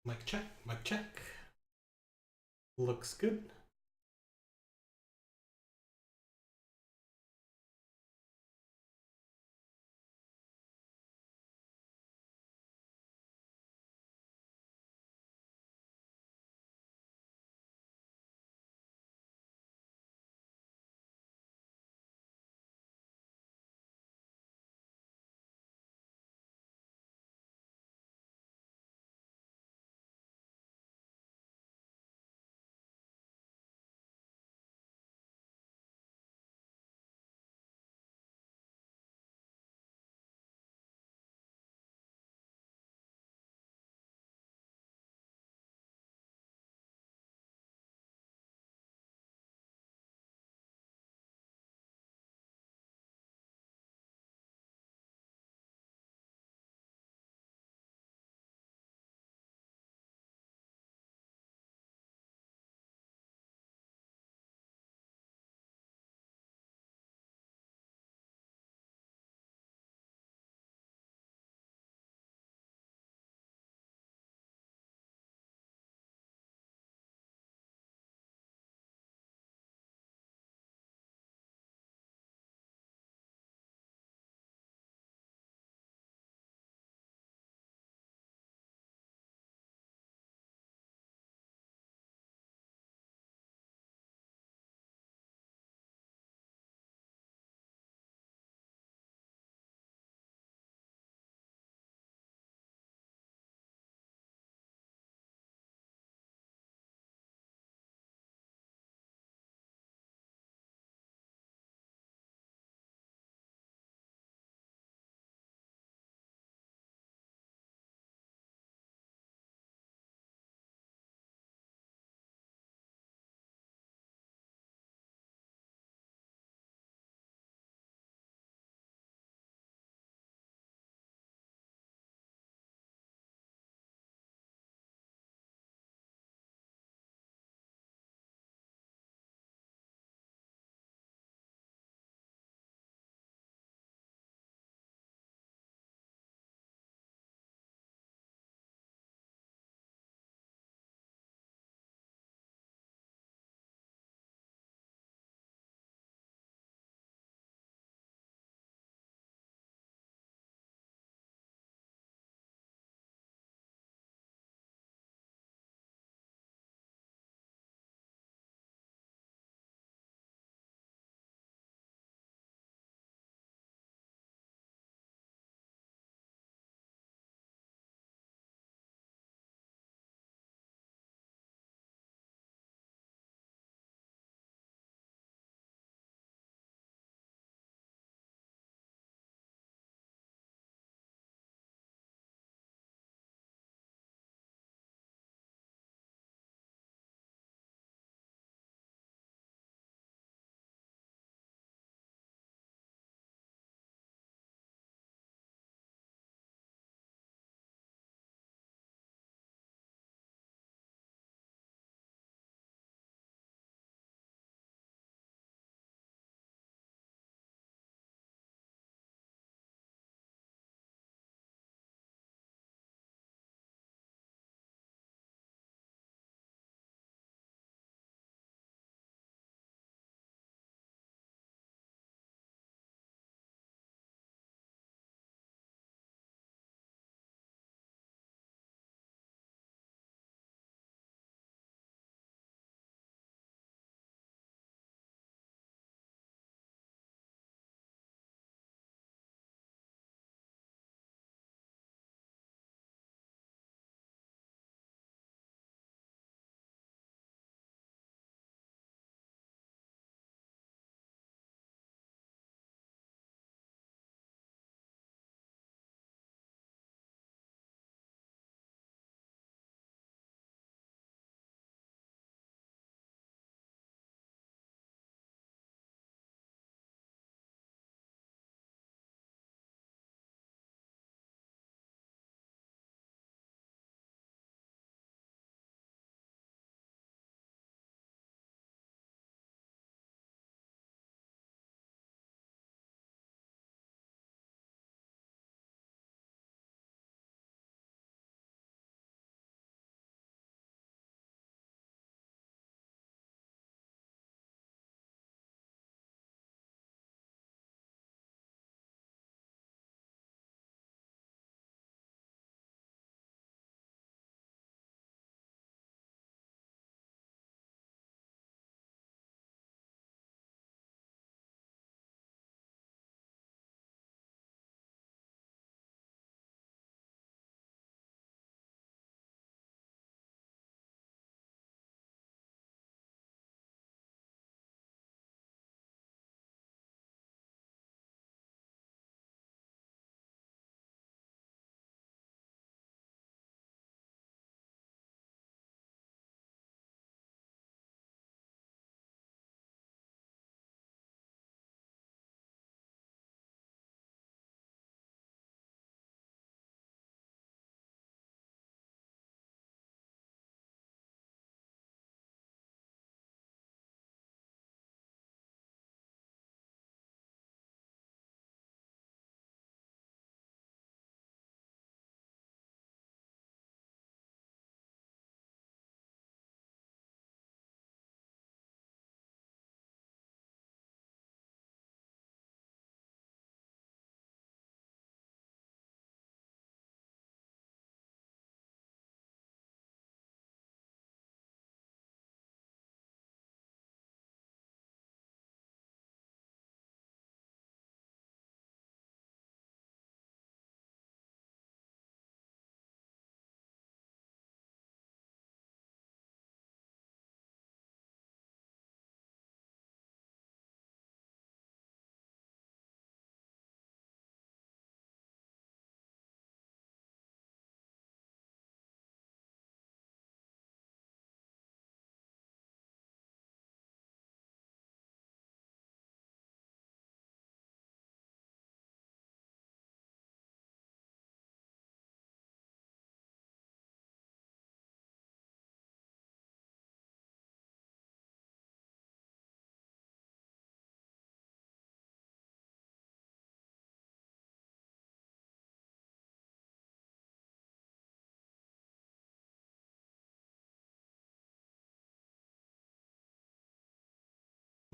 Mic check, mic check. Looks good.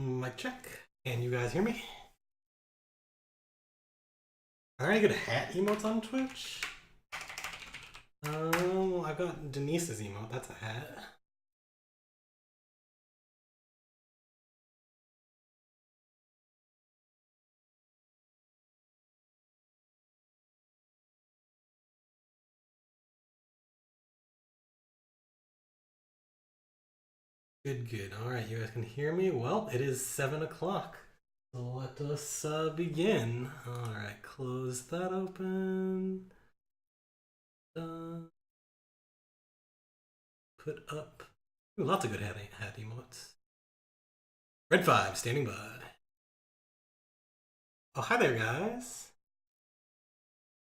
Mic check. Can you guys hear me? Are there any good hat emotes on Twitch? I've got Denise's emote. That's a hat. Good. Alright, you guys can hear me? Well, it is 7 o'clock. So let us begin. Alright, close that open. Put up. Ooh, lots of good hat emotes. Red 5, standing by. Oh, hi there, guys.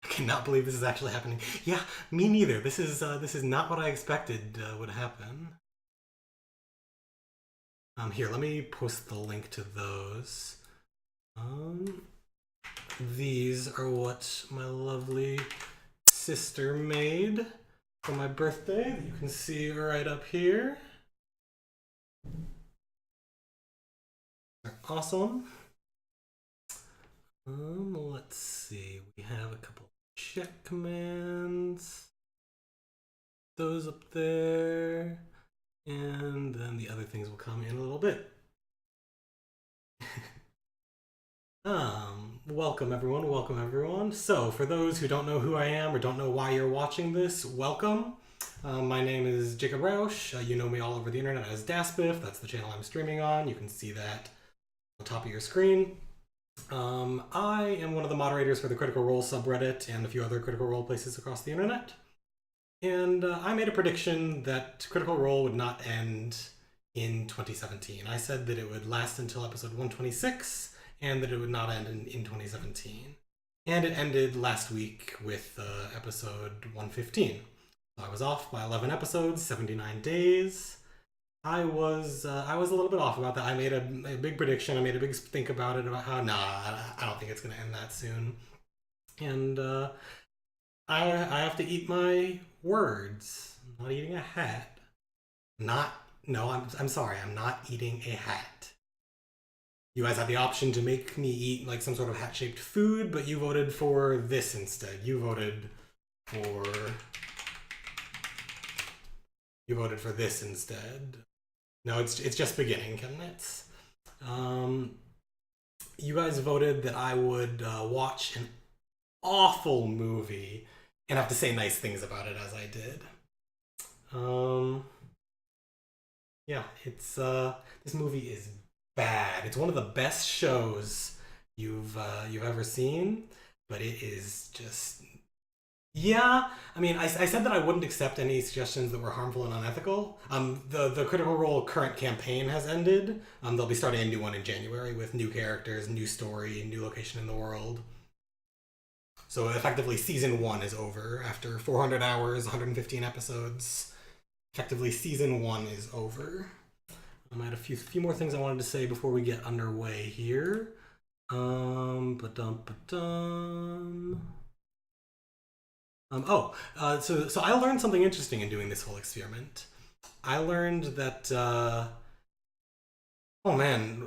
I cannot believe this is actually happening. Yeah, me neither. This is not what I expected would happen. Here, let me post the link to those. These are what my lovely sister made for my birthday that you can see right up here. They're awesome. Let's see. We have a couple check commands. Those up there. And then the other things will come in a little bit. Welcome everyone. So for those who don't know who I am or don't know why you're watching this, welcome. My name is Jacob Rausch. You know me all over the internet as Dasbif. That's the channel I'm streaming on. You can see that on the top of your screen. I am one of the moderators for the Critical Role subreddit and a few other Critical Role places across the internet. And I made a prediction that Critical Role would not end in 2017. I said that it would last until episode 126 and that it would not end in 2017. And it ended last week with episode 115. So I was off by 11 episodes, 79 days. I was a little bit off about that. I made a big prediction. I made a big think about it, about how, I don't think it's going to end that soon. And I have to eat my words. I'm not eating a hat. I'm sorry. I'm not eating a hat. You guys had the option to make me eat like some sort of hat-shaped food, but you voted for this instead. You voted for this instead. No, it's just beginning, Chemnitz. You guys voted that I would watch an awful movie and have to say nice things about it as I did. Yeah, it's this movie is bad. It's one of the best shows you've ever seen, but it is just, yeah. I mean, I said that I wouldn't accept any suggestions that were harmful and unethical. The Critical Role current campaign has ended. They'll be starting a new one in January with new characters, new story, new location in the world. So effectively, season 1 is over after 400 hours, 115 episodes. Effectively, season 1 is over. I had a few more things I wanted to say before we get underway here. So I learned something interesting in doing this whole experiment. I learned that, oh man,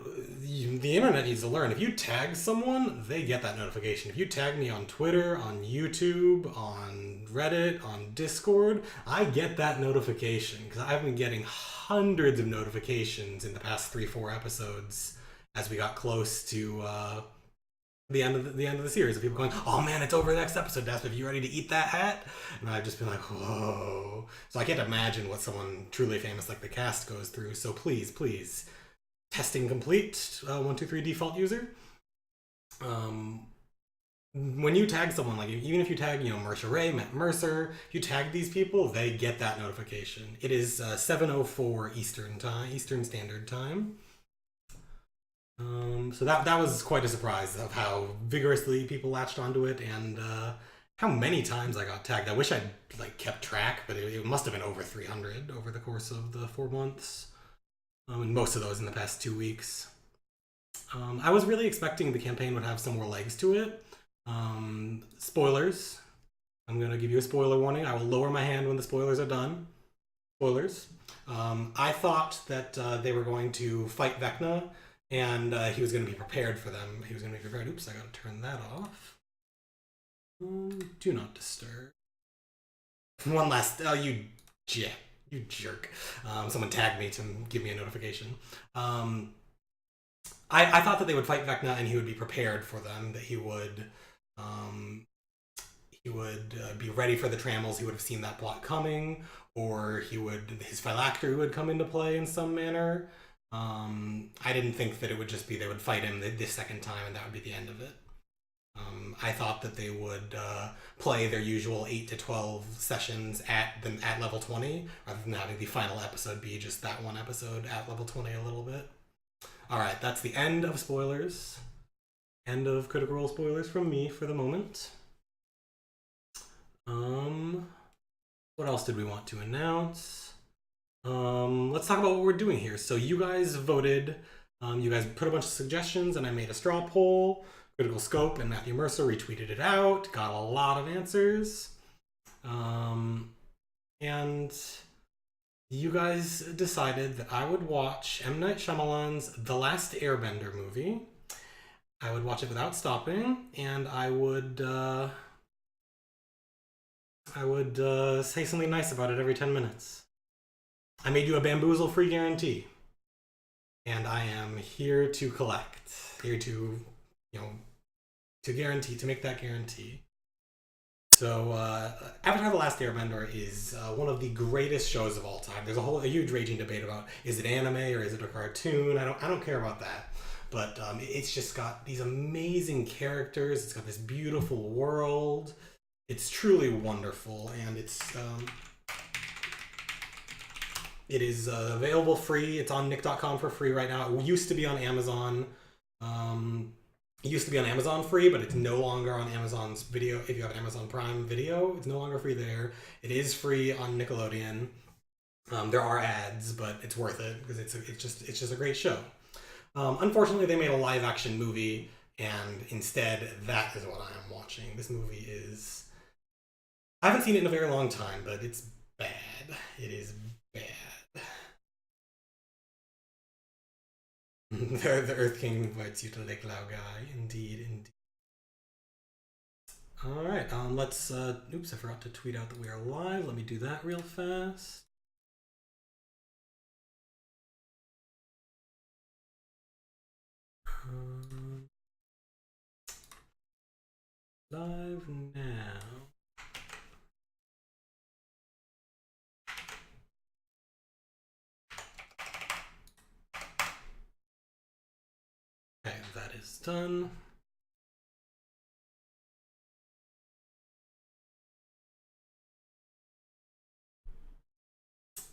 the internet needs to learn. If you tag someone, they get that notification. If you tag me on Twitter, on YouTube, on Reddit, on Discord, I get that notification because I've been getting hundreds of notifications in the past 3-4 episodes as we got close to the end of the series of people going, oh man, it's over the next episode, Dasbif, you ready to eat that hat? And I've just been like, whoa. So I can't imagine what someone truly famous like the cast goes through. So please, testing complete, 123 default user. When you tag someone, like even if you tag, Mercer Ray, Matt Mercer, if you tag these people, they get that notification. It is 7:04 Eastern Standard Time. So that was quite a surprise of how vigorously people latched onto it and how many times I got tagged. I wish I'd kept track, but it must have been over 300 over the course of the 4 months. And most of those in the past 2 weeks. I was really expecting the campaign would have some more legs to it. Spoilers. I'm going to give you a spoiler warning. I will lower my hand when the spoilers are done. Spoilers. I thought that they were going to fight Vecna and he was going to be prepared for them. He was going to be prepared. Oops, I got to turn that off. Do not disturb. One last. Oh, you jerk. Someone tagged me to give me a notification. I thought that they would fight Vecna and he would be prepared for them. That he would be ready for the Trammels. He would have seen that plot coming, or his phylactery would come into play in some manner. I didn't think that it would just be they would fight him this second time and that would be the end of it. I thought that they would play their usual 8 to 12 sessions at level 20, rather than having the final episode be just that one episode at level 20 a little bit. Alright, that's the end of spoilers. End of Critical Role spoilers from me for the moment. What else did we want to announce? Let's talk about what we're doing here. So you guys voted. You guys put a bunch of suggestions, and I made a straw poll. Critical Scope and Matthew Mercer retweeted it out. Got a lot of answers. And you guys decided that I would watch M. Night Shyamalan's The Last Airbender movie. I would watch it without stopping, and I would say something nice about it every 10 minutes. I made you a bamboozle free guarantee. And I am here to collect. Here to, to make that guarantee. So, Avatar: The Last Airbender is one of the greatest shows of all time. There's a huge raging debate about, is it anime or is it a cartoon? I don't care about that. But it's just got these amazing characters. It's got this beautiful world. It's truly wonderful, and it is available free. It's on Nick.com for free right now. It used to be on Amazon. It used to be on Amazon free, but it's no longer on Amazon's video. If you have an Amazon Prime Video, it's no longer free there. It is free on Nickelodeon. There are ads, but it's worth it because it's just a great show. Unfortunately, they made a live action movie, and instead, that is what I am watching. This movie is. I haven't seen it in a very long time, but it's bad. It is bad. The Earth King invites you to Lake Laogai. Indeed. Alright, let's, oops, I forgot to tweet out that we are live. Let me do that real fast. Live now. Okay, that is done.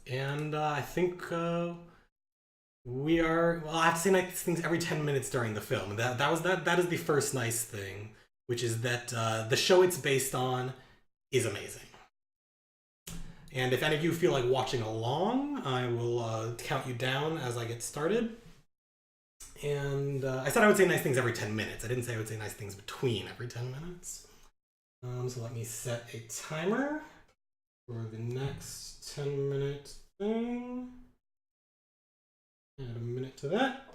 And I think we are. Well, I have to say nice things every 10 minutes during the film. That is the first nice thing, which is that the show it's based on is amazing. And if any of you feel like watching along, I will count you down as I get started. And I said I would say nice things every 10 minutes. I didn't say I would say nice things between every 10 minutes. So let me set a timer for the next 10-minute thing. Add a minute to that.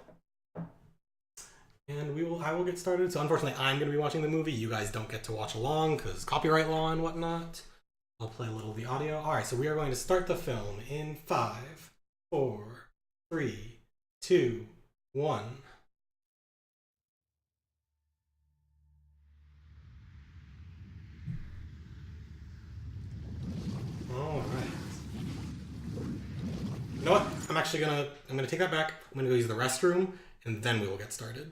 And I will get started. So unfortunately, I'm going to be watching the movie. You guys don't get to watch along because copyright law and whatnot. I'll play a little of the audio. All right, so we are going to start the film in 5, 4, 3, 2, 1. All right. You know what? I'm gonna take that back. I'm gonna go use the restroom, and then we will get started.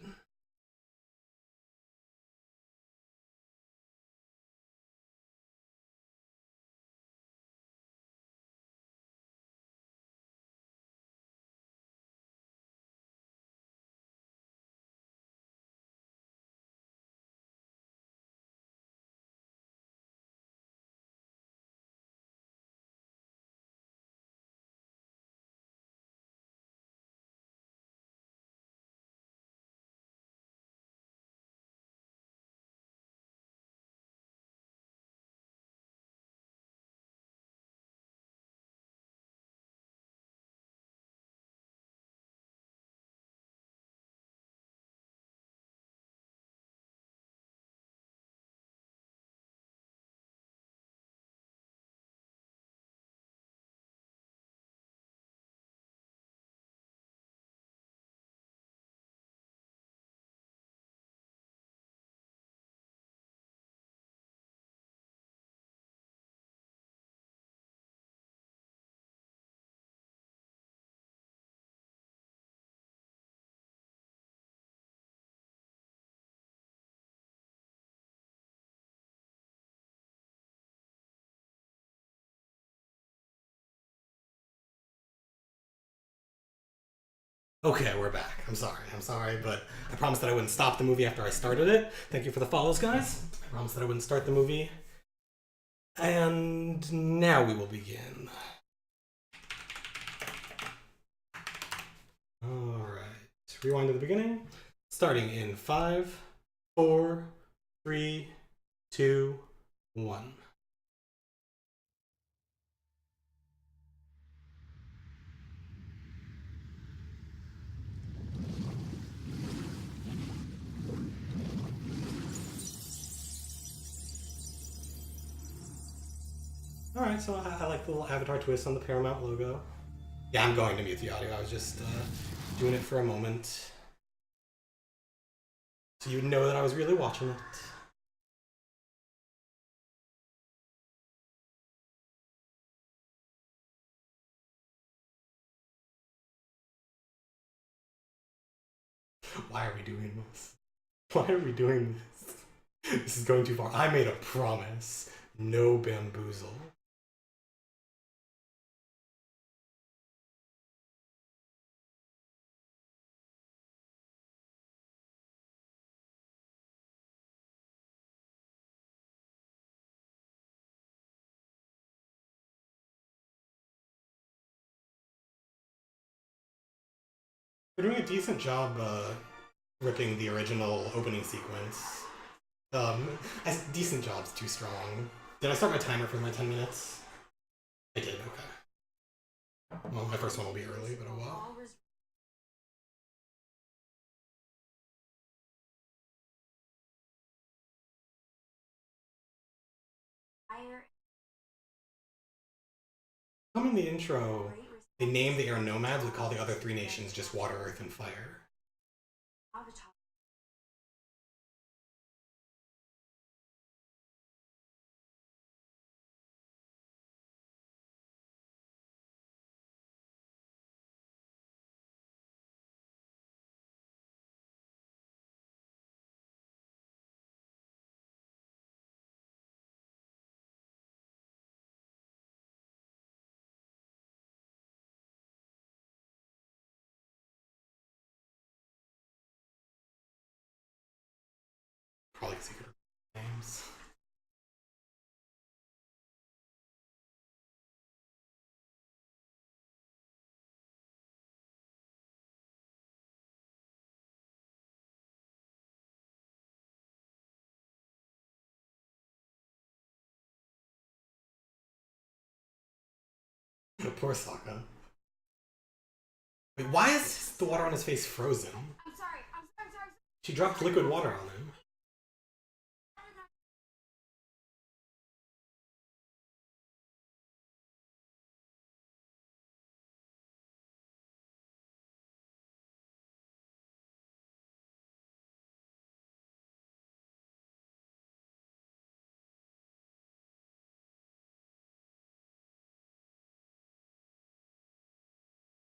Okay, we're back. I'm sorry, but I promised that I wouldn't stop the movie after I started it. Thank you for the follows, guys. I promised that I wouldn't start the movie. And now we will begin. Alright. Rewind to the beginning. Starting in 5, 4, 3, 2, 1. Alright, so I like the little avatar twist on the Paramount logo. Yeah, I'm going to mute the audio. I was just doing it for a moment. So you would know that I was really watching it. Why are we doing this? Why are we doing this? This is going too far. I made a promise. No bamboozle. They're doing a decent job ripping the original opening sequence. Decent job's too strong. Did I start my timer for my 10 minutes? I did, okay. Well, my first one will be early, but oh well. Come in the intro, they named the air nomads, we call the other three nations just water, earth, and fire. Probably because he could have names. Poor Sokka. Wait, why is the water on his face frozen? I'm sorry. She dropped liquid water on him.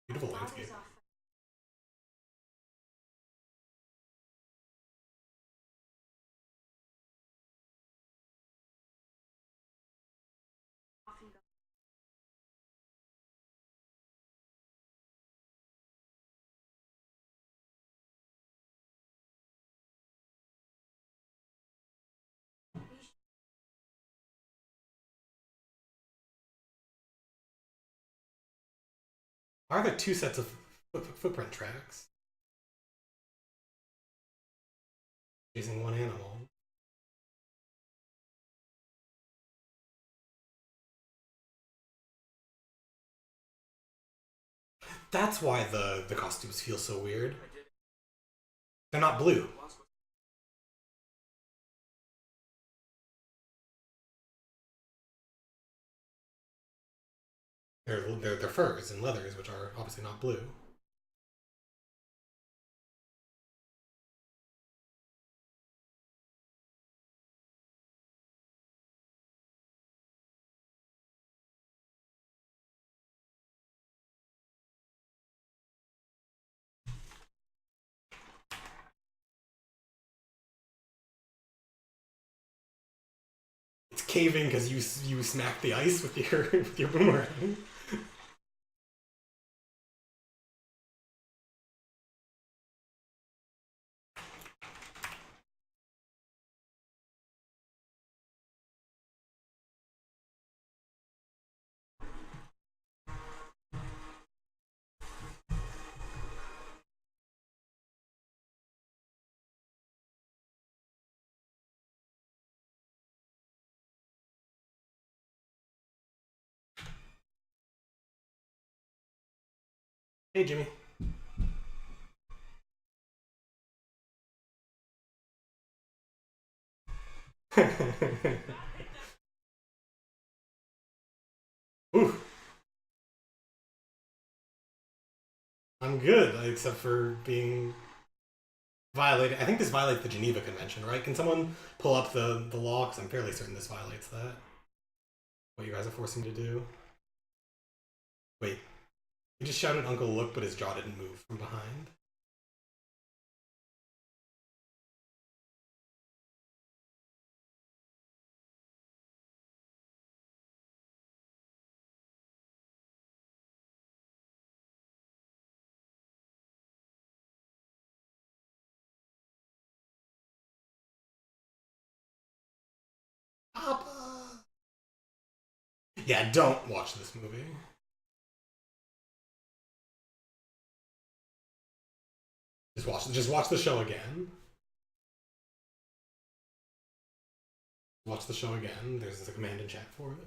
Beautiful landscape. Why are there two sets of footprint tracks? Chasing one animal. That's why the costumes feel so weird. They're not blue. They're furs and leathers, which are obviously not blue. It's caving because you smacked the ice with your boomerang. Hey, Jimmy. Ooh, I'm good, except for being violated. I think this violates the Geneva Convention, right? Can someone pull up the law? Because I'm fairly certain this violates that. What you guys are forcing me to do. Wait, he just shouted Uncle Look, but his jaw didn't move from behind. Papa! Yeah, don't watch this movie. Just watch the show again. Watch the show again. There's a command in chat for it.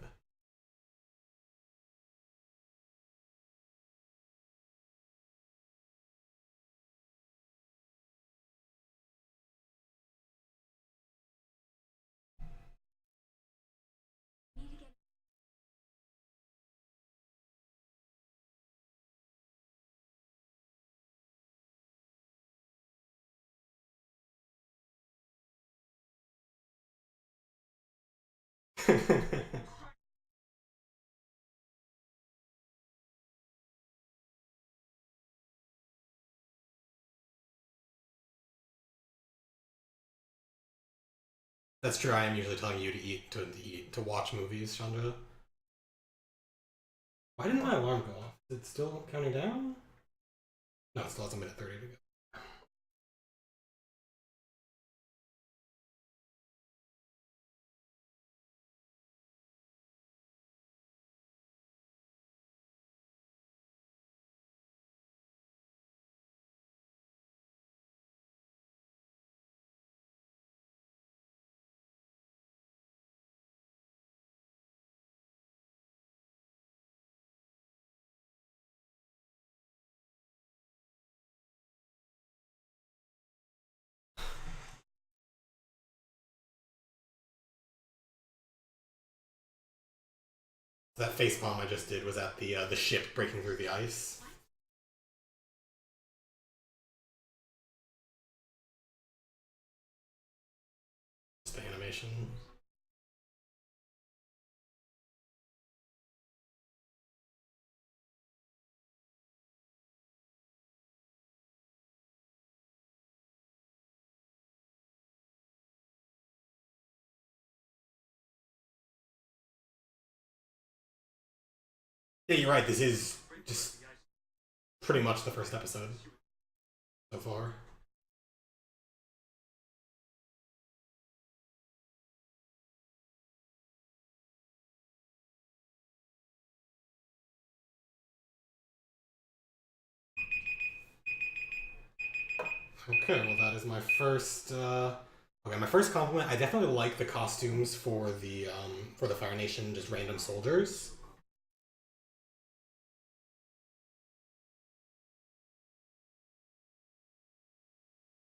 That's true. I am usually telling you to watch movies, Chandra. Why didn't my alarm go off? Is it still counting down? No, it still has a minute 30 to go. That face palm I just did was at the ship breaking through the ice. Just the animation. Yeah, you're right. This is just pretty much the first episode so far. Okay, well that is my first. Okay, my first compliment. I definitely like the costumes for the Fire Nation, just random soldiers.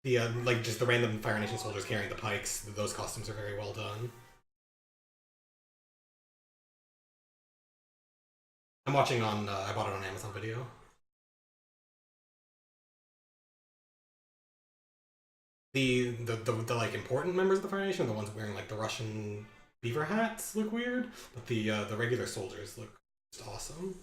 The like just the random Fire Nation soldiers carrying the pikes. Those costumes are very well done. I'm watching on. I bought it on Amazon Video. The like important members of the Fire Nation, the ones wearing like the Russian beaver hats, look weird, but the regular soldiers look just awesome.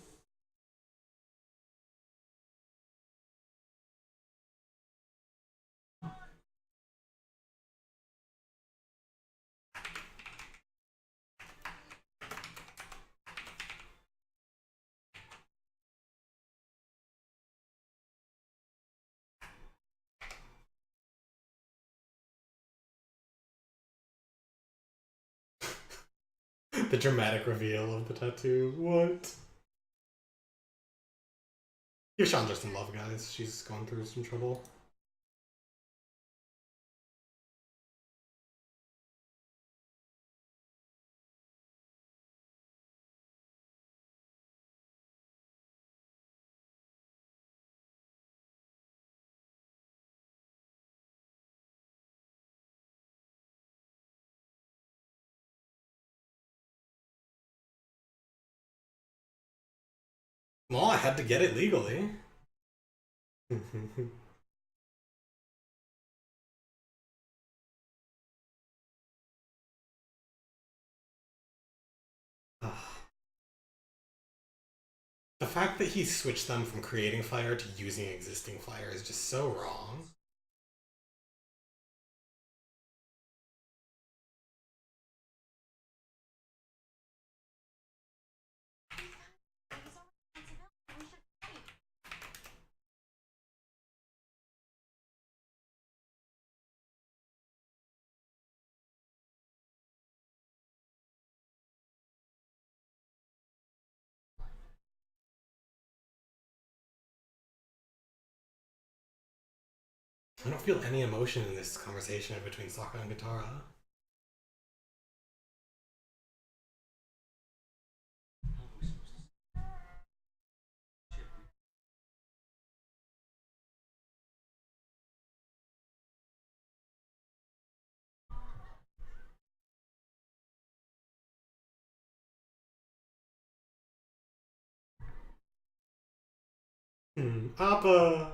The dramatic reveal of the tattoo. What? Give Chandra some love, guys. She's going through some trouble. Well, I had to get it legally. The fact that he switched them from creating fire to using existing fire is just so wrong. I don't feel any emotion in this conversation between Sokka and Katara. Appa!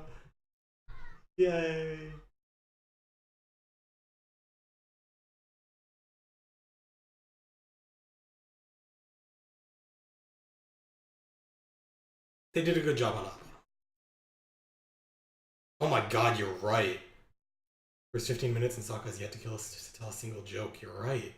Yay! They did a good job on Appa. Oh my god, you're right. First 15 minutes and Sokka's yet to tell a single joke. You're right.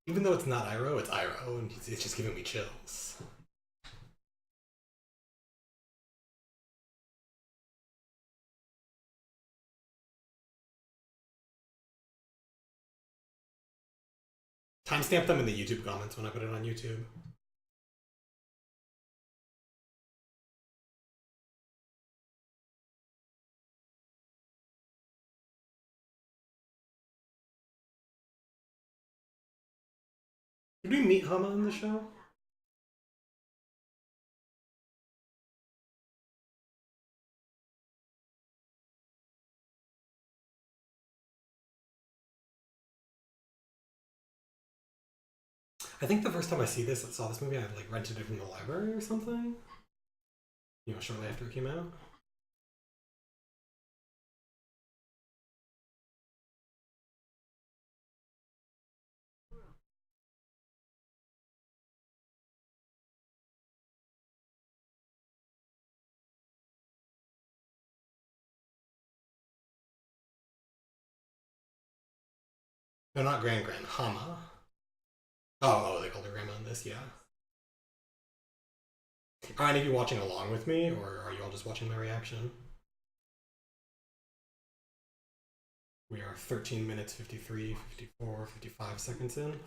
Even though it's not Iroh, it's Iroh, and it's just giving me chills. Timestamp them in the YouTube comments when I put it on YouTube. Did we meet Hama in the show? I think the first time I saw this movie, I like rented it from the library or something. You know, shortly after it came out. No, not Grand Hama. Oh, they called her Grandma in this, yeah. Are any of you watching along with me, or are you all just watching my reaction? We are 13 minutes, 53, 54, 55 seconds in.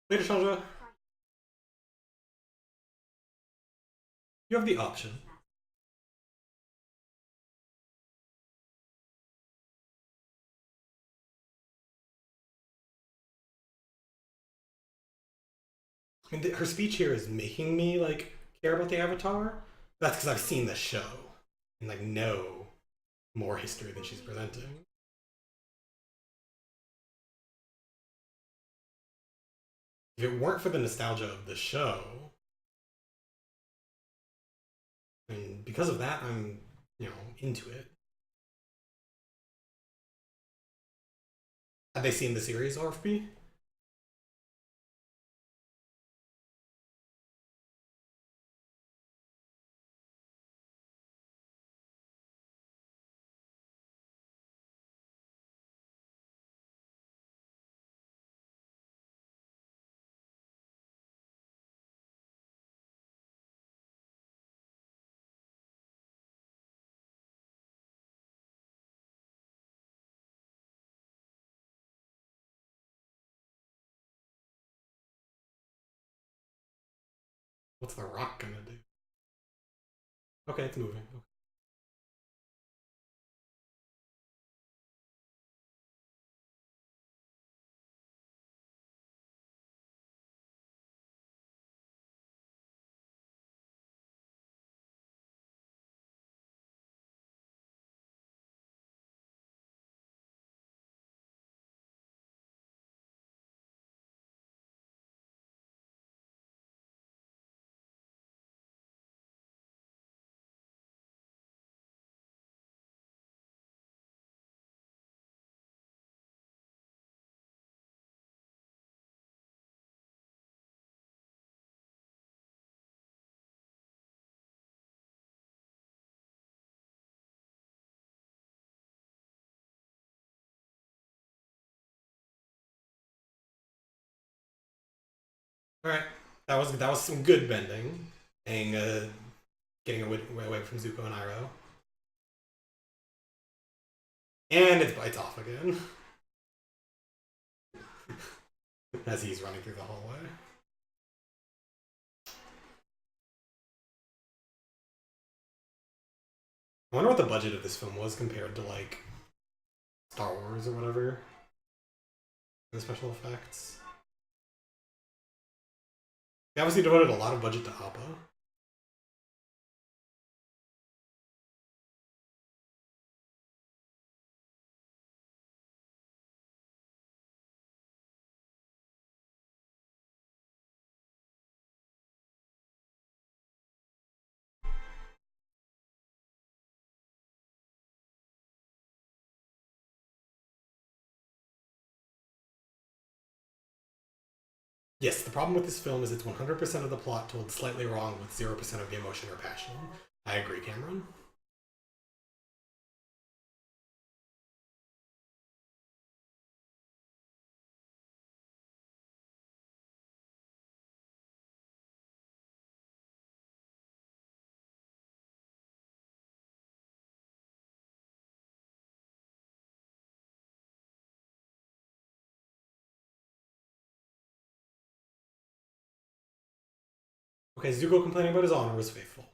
Later, Chandra. You have the option. I mean, her speech here is making me like care about the Avatar. That's because I've seen the show and like know more history than she's presenting. If it weren't for the nostalgia of the show, and because of that, I'm into it. Have they seen the series ORFB? What's the rock gonna do? Okay, it's moving. Okay. All right, that was some good bending, and getting away from Zuko and Iroh, and its bites off again as he's running through the hallway. I wonder what the budget of this film was compared to like Star Wars or whatever. The special effects. They obviously devoted a lot of budget to Appa. Yes, the problem with this film is it's 100% of the plot told slightly wrong with 0% of the emotion or passion. I agree, Cameron. Okay, Zuko complaining about his honor was faithful.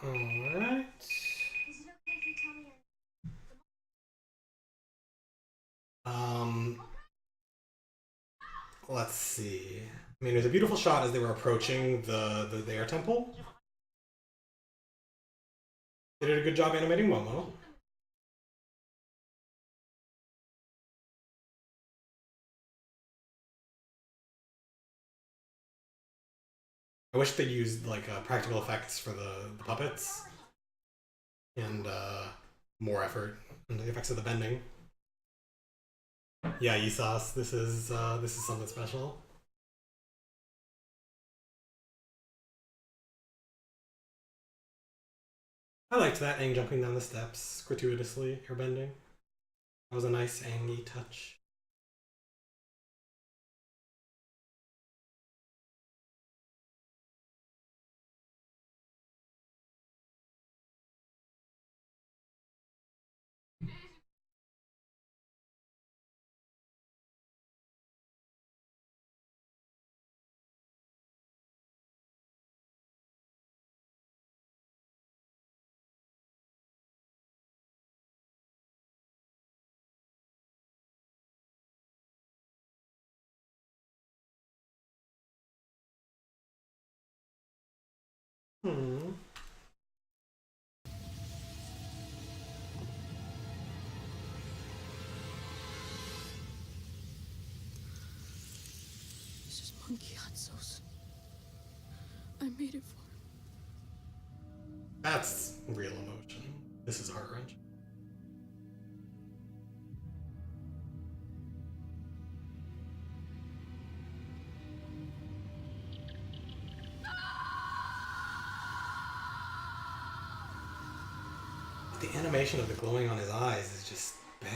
Alright. Um, let's see. I mean, it was a beautiful shot as they were approaching the air temple. They did a good job animating Momo. I wish they'd used like practical effects for the puppets and more effort into the effects of the bending. Yeah, Esauce, this is something special. I liked that Aang jumping down the steps gratuitously, airbending. That was a nice Aang-y touch. Hmm. This is monkey hot sauce. I made it for him. That's real emotion. This is heart-wrenching. The animation of the glowing on his eyes is just bad.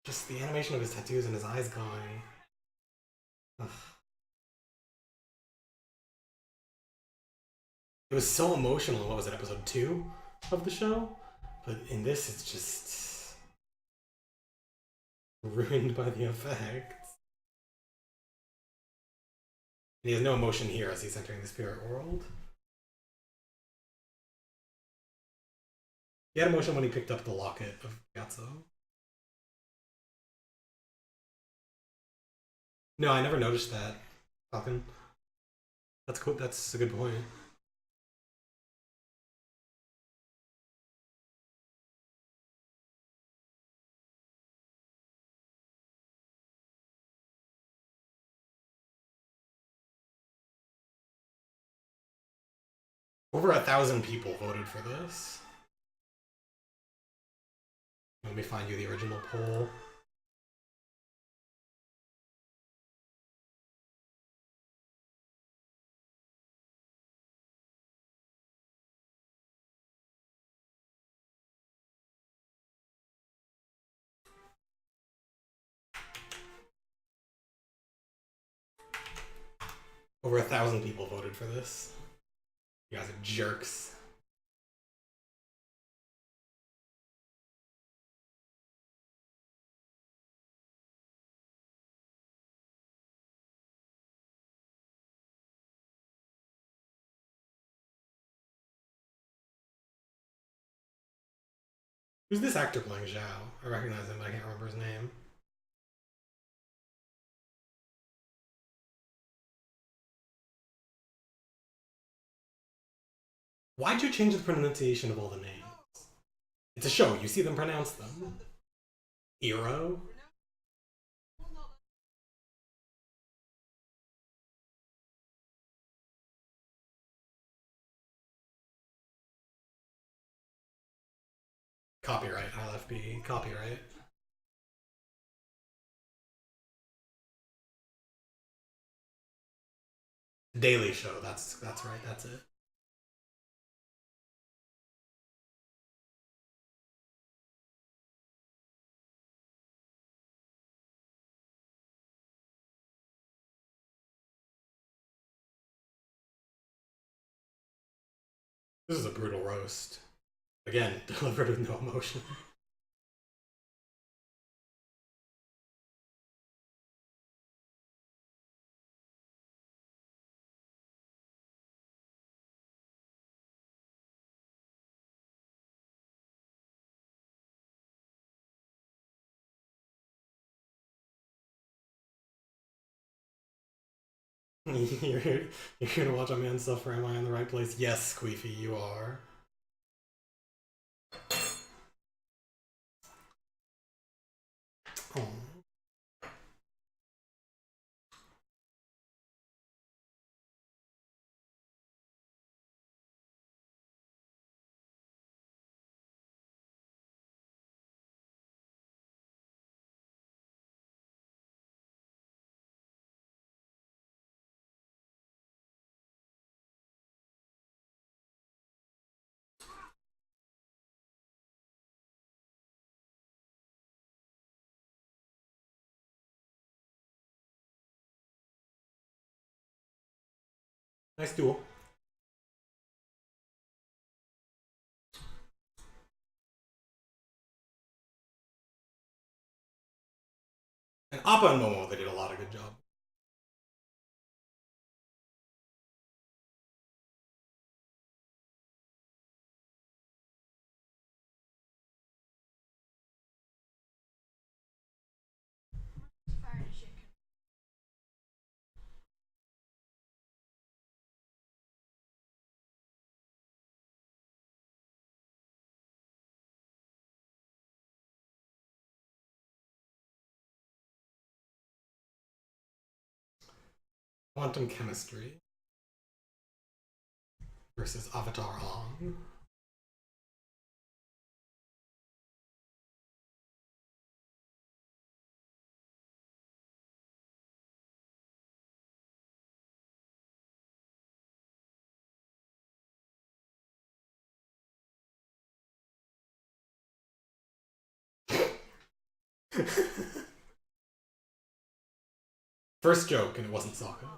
Just the animation of his tattoos and his eyes glowing. Ugh. It was so emotional in, what was it, episode 2 of the show? But in this, it's just ruined by the effects. And he has no emotion here as he's entering the spirit world. He had emotion when he picked up the locket of Gatso. No, I never noticed that, Falcon. That's cool. That's a good point. Over 1,000 people voted for this. Let me find you the original poll. Over 1,000 people voted for this. You guys are jerks. Who's this actor playing Zhao? I recognize him, but I can't remember his name. Why'd you change the pronunciation of all the names? It's a show, you see them pronounce them. Eero? Copyright, LFB. Copyright. Daily Show, that's right, that's it. This is a brutal roast. Again, delivered with no emotion. you're, you're gonna watch a man suffer. Am I in the right place? Yes, Queefy, you are. Oh. Nice duel. And Appa and Momo, they did a lot of good job. Quantum chemistry versus Avatar On. First joke, and it wasn't Sokka.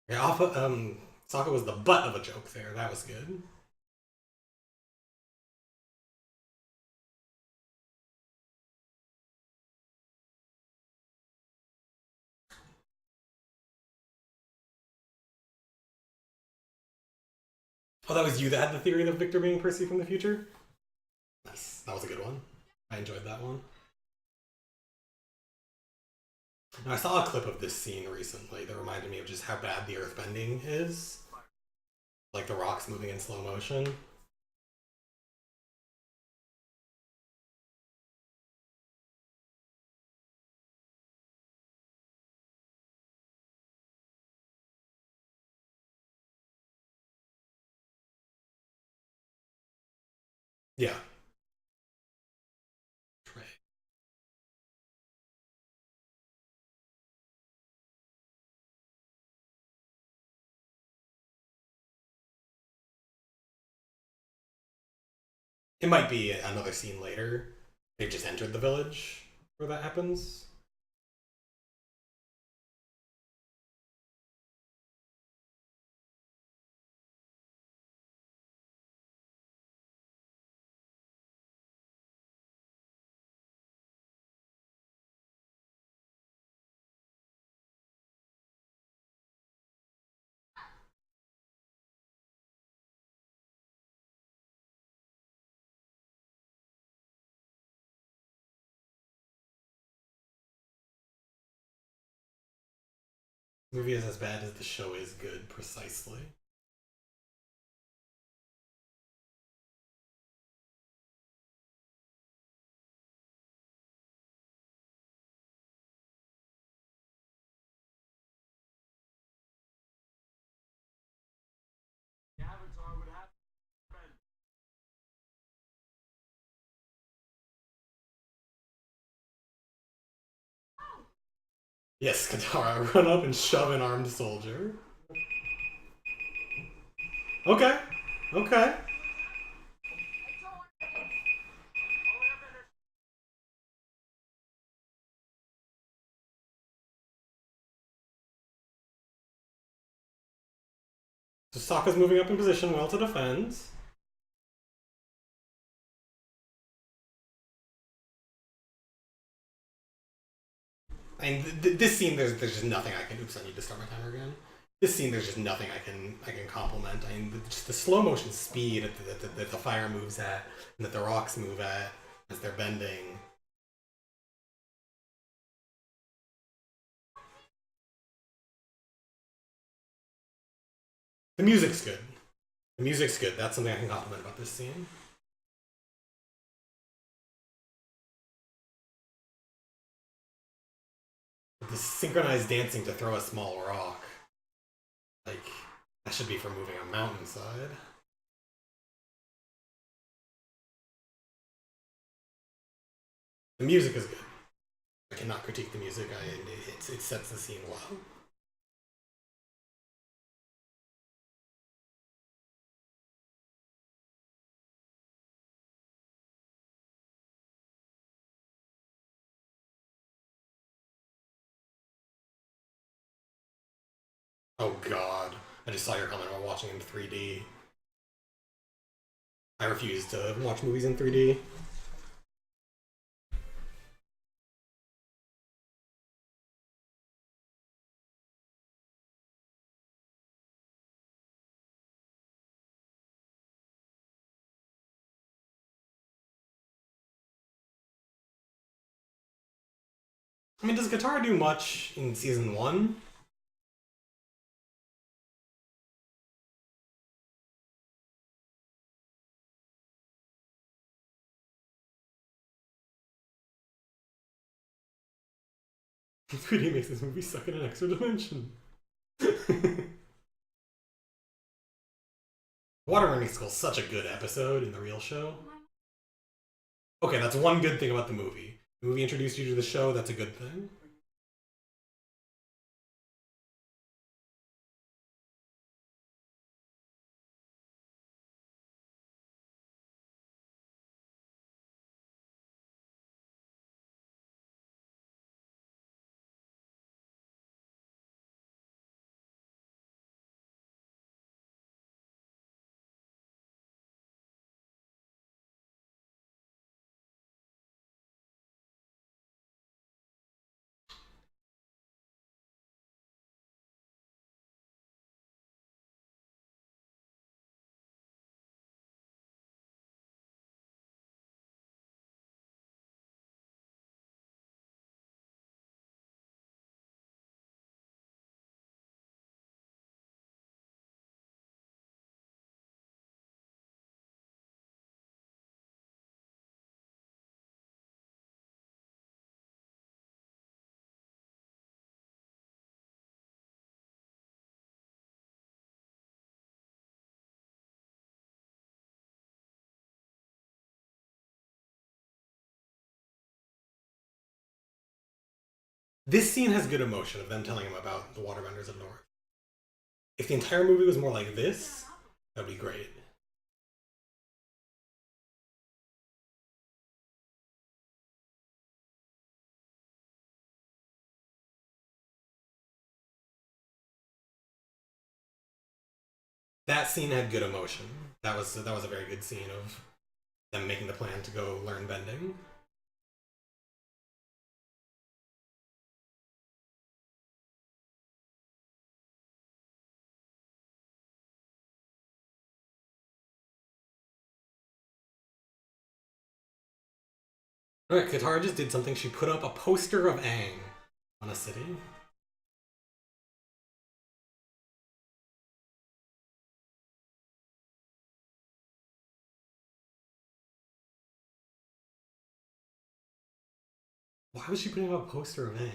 Yeah, Sokka was the butt of a joke there. That was good. Oh, that was you that had the theory of Victor being Percy from the future? Nice. That was a good one. I enjoyed that one. Now, I saw a clip of this scene recently that reminded me of just how bad the earthbending is. Like the rocks moving in slow motion. Yeah. It might be another scene later. They've just entered the village where that happens. The movie is as bad as the show is good, precisely. Yes, Katara, run up and shove an armed soldier. Okay, okay. So Sokka's moving up in position well to defend. I mean, this scene, there's just nothing I can. Oops, I need to start my timer again. This scene, there's just nothing I can compliment. I mean, just the slow motion speed that the fire moves at, and that the rocks move at as they're bending. The music's good. The music's good. That's something I can compliment about this scene. The synchronized dancing to throw a small rock. Like, that should be for moving a mountainside. The music is good. I cannot critique the music. It sets the scene well. Oh god. I just saw your comment about watching in 3D. I refuse to watch movies in 3D. I mean, does Katara do much in season 1? Pretty makes this movie suck in an extra dimension. Waterbending School is such a good episode in the real show. Okay, that's one good thing about the movie. The movie introduced you to the show, that's a good thing. This scene has good emotion of them telling him about the waterbenders of North. If the entire movie was more like this, that'd be great. That scene had good emotion. That was a very good scene of them making the plan to go learn bending. Alright, Katara just did something. She put up a poster of Aang on a city. Why was she putting up a poster of Aang?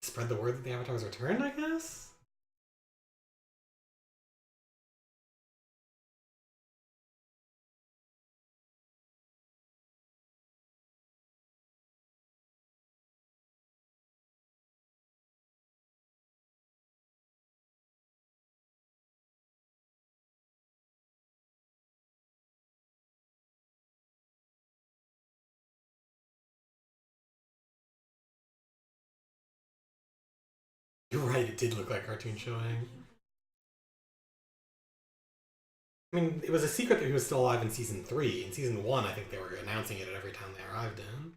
Spread the word that the Avatar's returned, I guess? You're right, it did look like cartoon show Aang. I mean, it was a secret that he was still alive in season 3. In season 1, I think they were announcing it at every time they arrived in.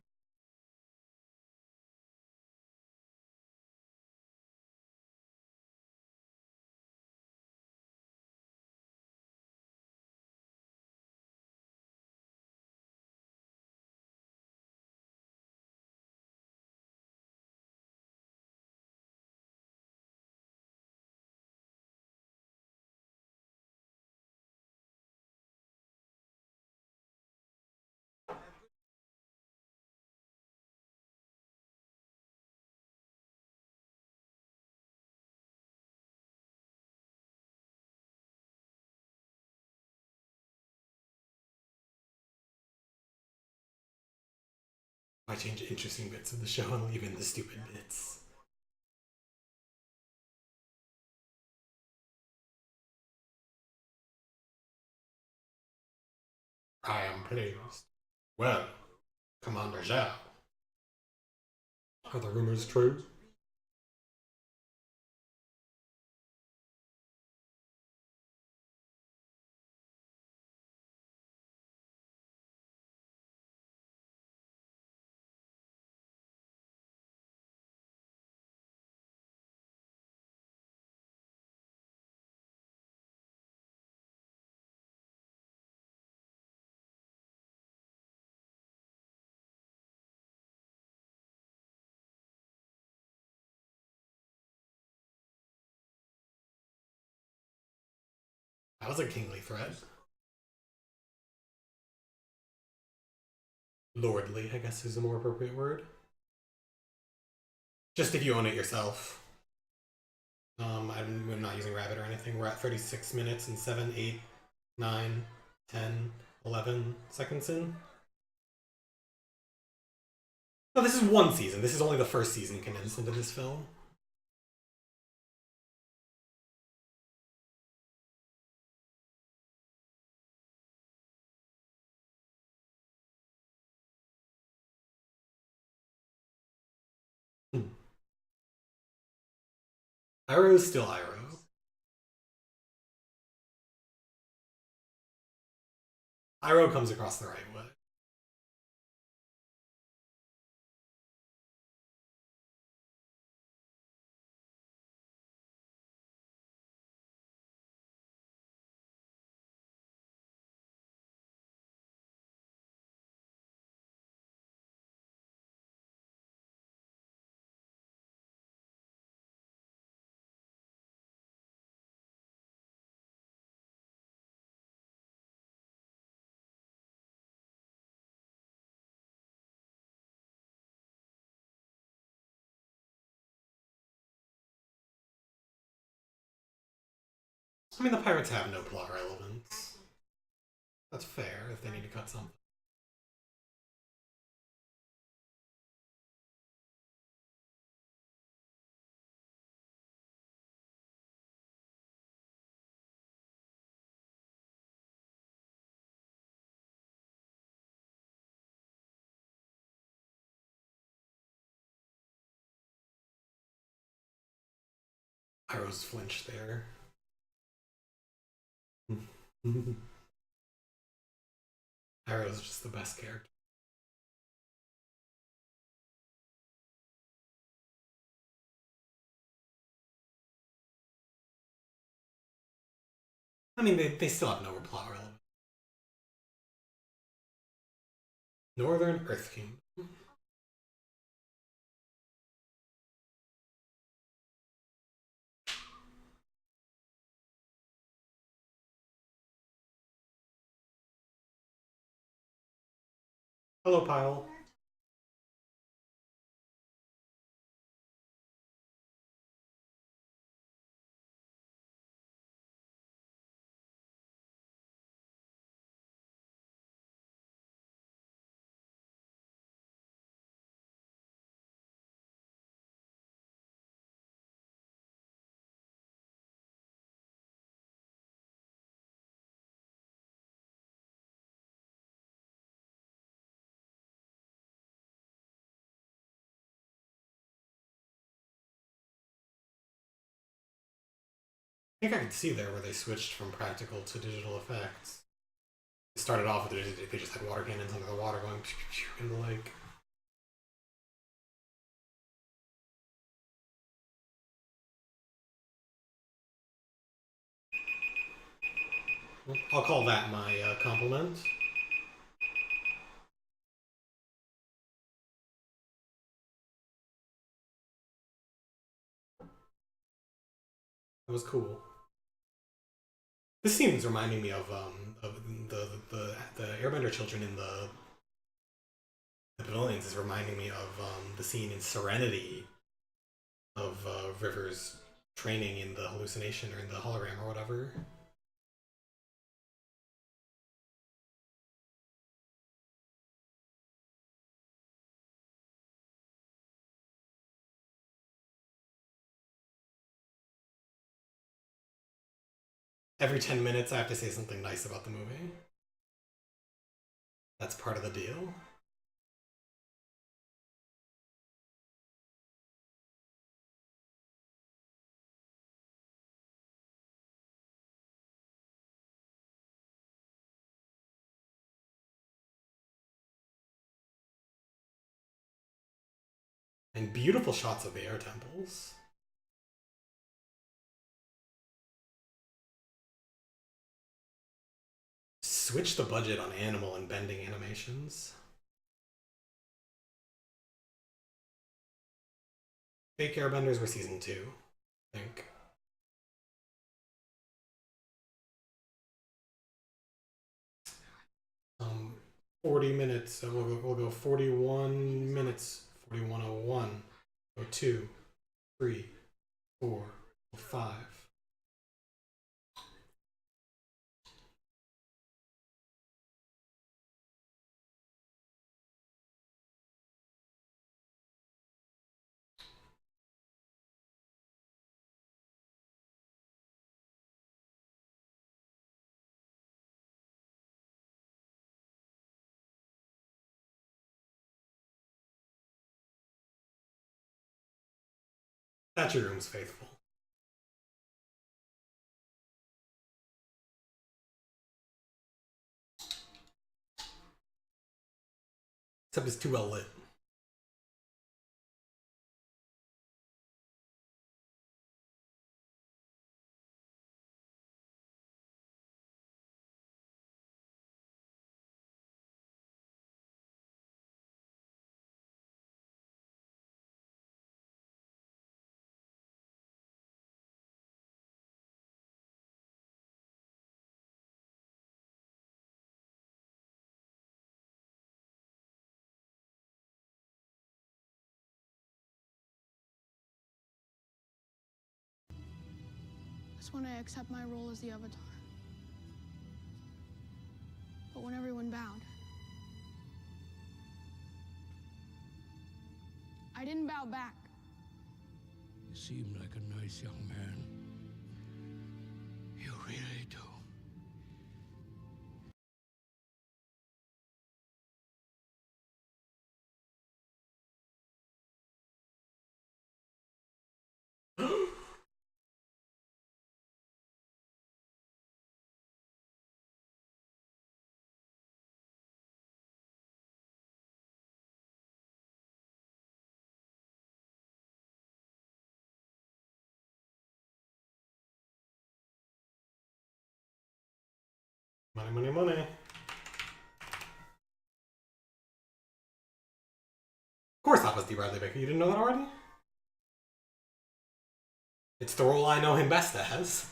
I change interesting bits of the show and leave in the stupid bits. I am pleased. Well, Commander Zhao. Are the rumors true? That was a kingly threat. Lordly, I guess, is a more appropriate word. Just if you own it yourself. I'm not using Rabbit or anything. We're at 36 minutes and 7, 8, 9, 10, 11 seconds in. No, this is one season. This is only the first season condensed into this film. Iroh is still Iroh. Iroh comes across the right way. I mean, the pirates have no plot relevance. That's fair if they need to cut something. Iroh's flinched there. Iroh's just the best character. I mean, they still have no plot relevance. Northern Earth Kingdom. Hello, Pyle. I think I could see there where they switched from practical to digital effects. They started off with they just had water cannons under the water going in the lake. I'll call that my compliment. That was cool. This scene is reminding me of the Airbender children in the pavilions is reminding me of the scene in Serenity of River's training in the hallucination or in the hologram or whatever. Every 10 minutes, I have to say something nice about the movie. That's part of the deal. And beautiful shots of the air temples. Switch the budget on animal and bending animations. Fake Airbenders were season 2, I think. 40 minutes. So we'll go 41 minutes. 41:01. Go 2, 3, 4, 5. That your room's faithful. Except it's too well lit. That's when I accept my role as the Avatar. But when everyone bowed, I didn't bow back. You seem like a nice young man. You really do. Money, money, money. Of course that was D. Bradley Baker. You didn't know that already? It's the role I know him best as.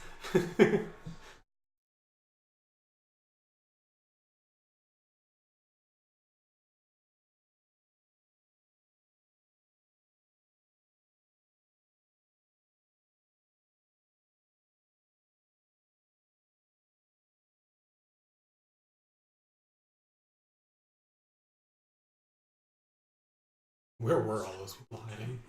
Where were all those people hiding?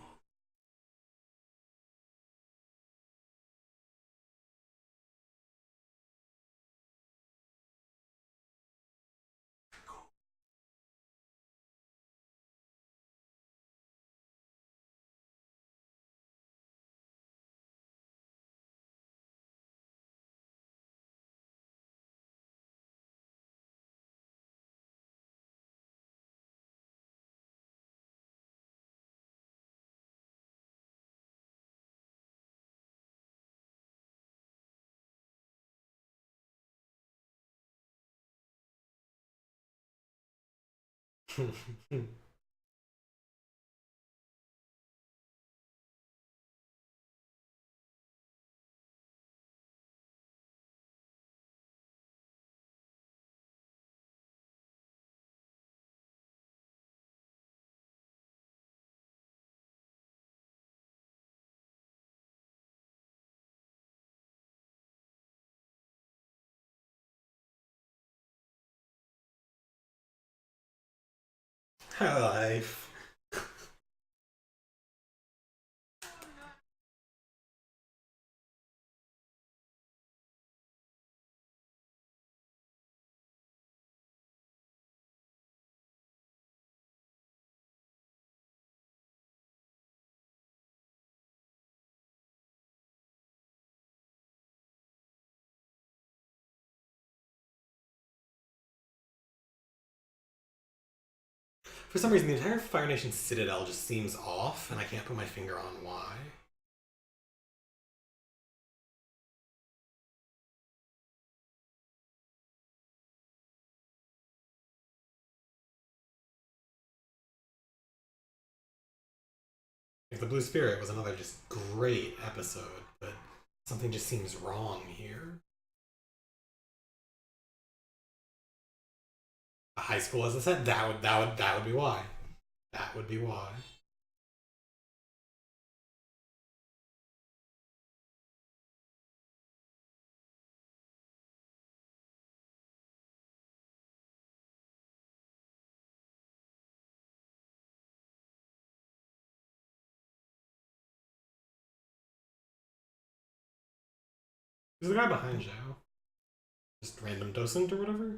Life. For some reason, the entire Fire Nation Citadel just seems off, and I can't put my finger on why. Like, the Blue Spirit was another just great episode, but something just seems wrong here. A high school as a set. That would be why. That would be why. Who's the guy behind Zhao? Just random docent or whatever?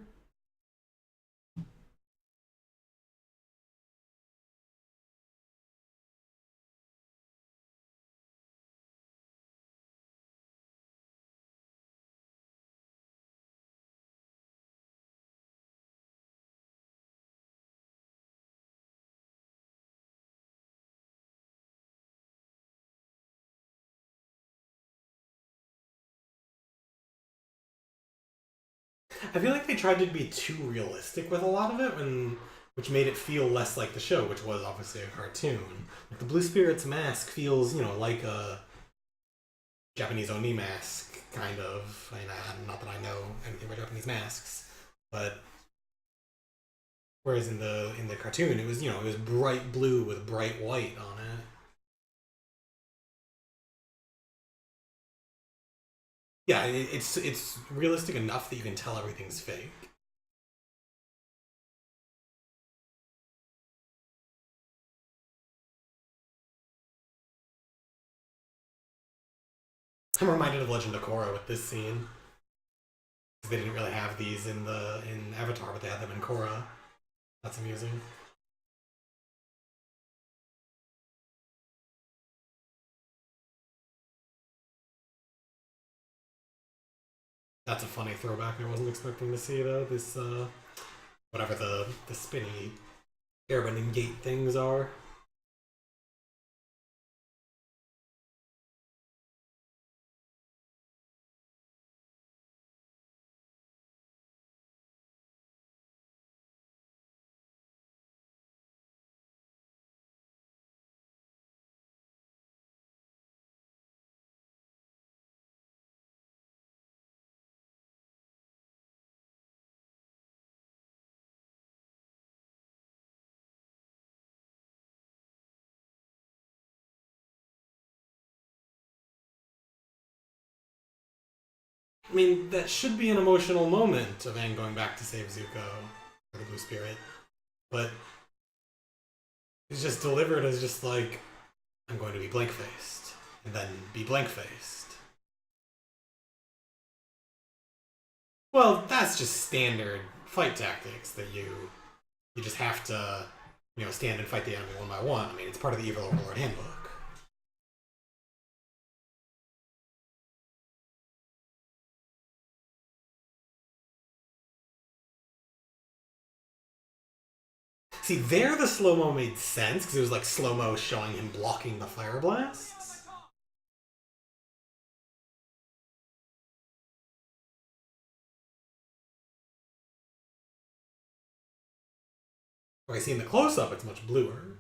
I feel like they tried to be too realistic with a lot of it, which made it feel less like the show, which was obviously a cartoon. Like the Blue Spirit's mask feels, like a Japanese Oni mask, kind of. I mean, not that I know anything about Japanese masks, but whereas in the cartoon, it was bright blue with bright white on it. Yeah, it's realistic enough that you can tell everything's fake. I'm reminded of Legend of Korra with this scene. They didn't really have these in Avatar, but they had them in Korra. That's amusing. That's a funny throwback I wasn't expecting to see though. This whatever the spinny airbending gate things are. I mean, that should be an emotional moment of Aang going back to save Zuko or the Blue Spirit, but it's just delivered as just like, I'm going to be blank faced, and then be blank faced. Well, that's just standard fight tactics that you just have to, stand and fight the enemy one by one. I mean, it's part of the Evil Overlord handbook. See, there the slow mo made sense because it was like slow mo showing him blocking the fire blasts. Where I see in the close up, it's much bluer.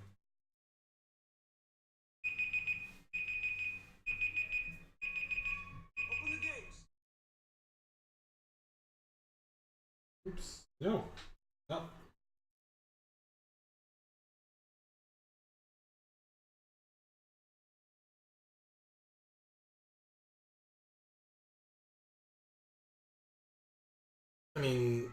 Oops. No. Oh. I mean,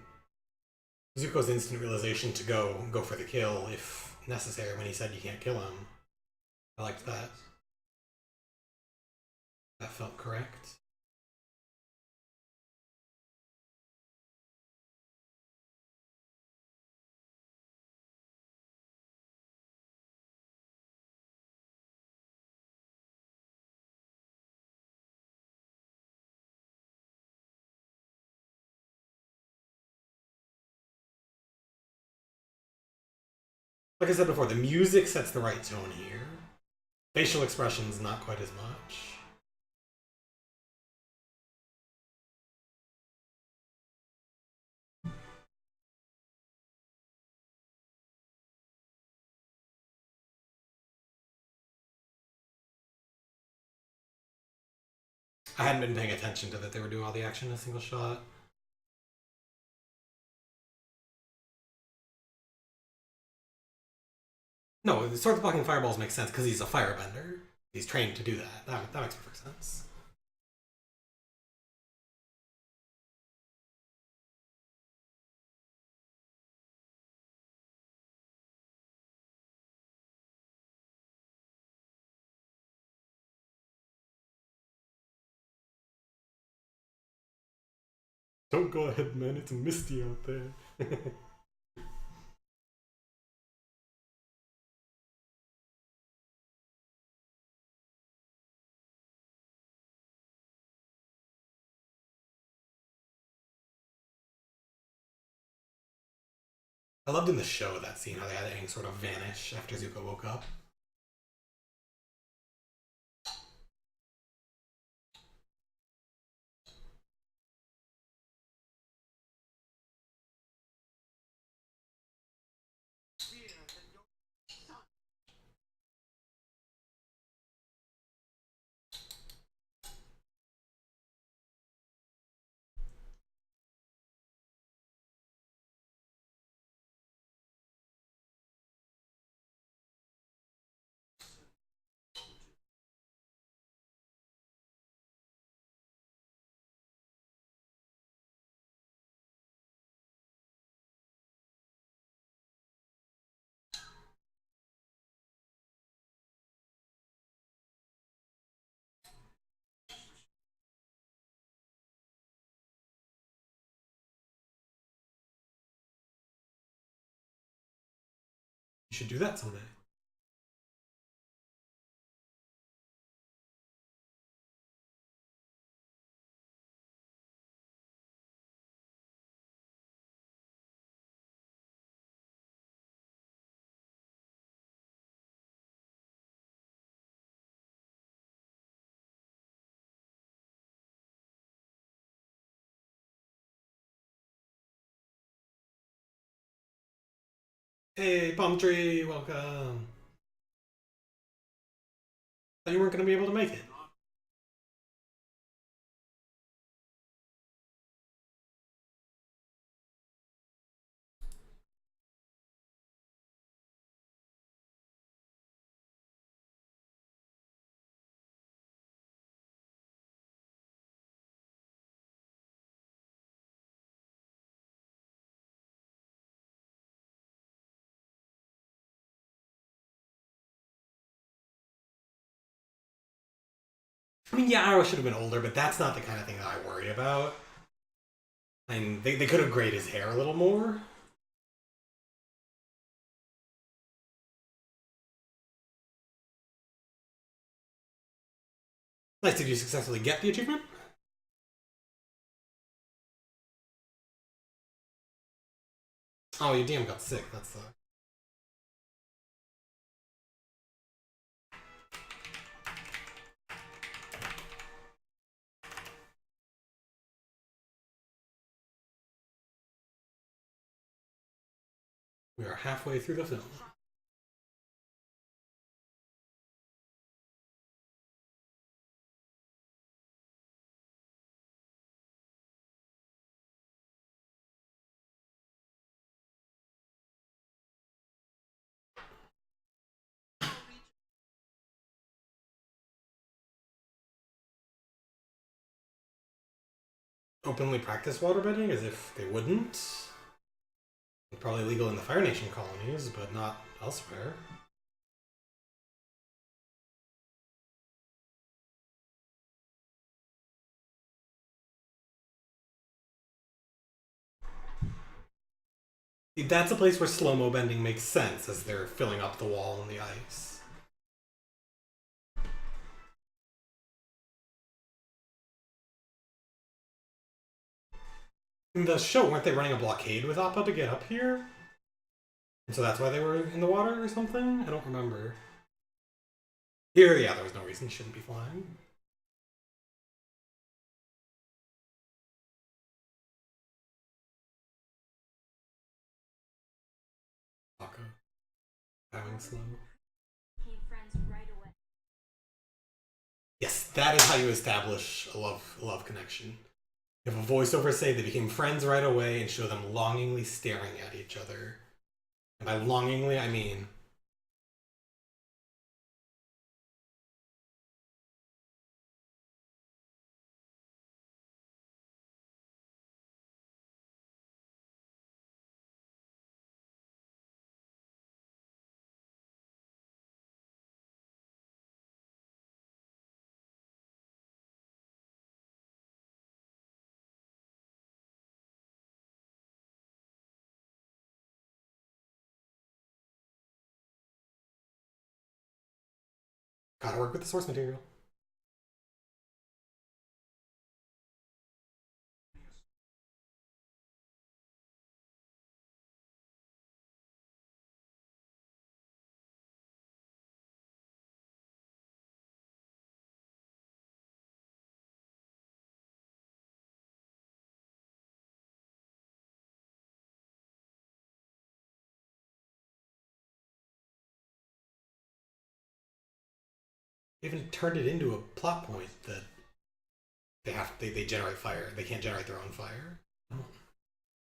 Zuko's instant realization to go for the kill if necessary when he said you can't kill him. I liked that. That felt correct. Like I said before, the music sets the right tone here. Facial expressions, not quite as much. I hadn't been paying attention to that they were doing all the action in a single shot. No, the sword blocking fireballs makes sense because he's a firebender. He's trained to do that. That makes perfect sense. Don't go ahead, man. It's misty out there. I loved in the show that scene how they had Aang sort of vanish after Zuko woke up. You should do that someday. Hey, Palm Tree, welcome. Thought you weren't going to be able to make it. I mean, yeah, Arrow should have been older, but that's not the kind of thing that I worry about. I mean, they could have grayed his hair a little more. Nice, did you successfully get the achievement? Oh, your DM got sick, that's the... We are halfway through the film. Openly practice waterbending as if they wouldn't. It's probably legal in the Fire Nation colonies, but not elsewhere. That's a place where slow-mo bending makes sense as they're filling up the wall and the ice. In the show, weren't they running a blockade with Appa to get up here? And so that's why they were in the water or something? I don't remember. Here, yeah, there was no reason he shouldn't be flying. Akko. Bowing slow. Yes, that is how you establish a love connection. You have a voiceover say they became friends right away and show them longingly staring at each other. And by longingly, I mean Gotta work with the source material. They even turned it into a plot point that they generate fire. They can't generate their own fire.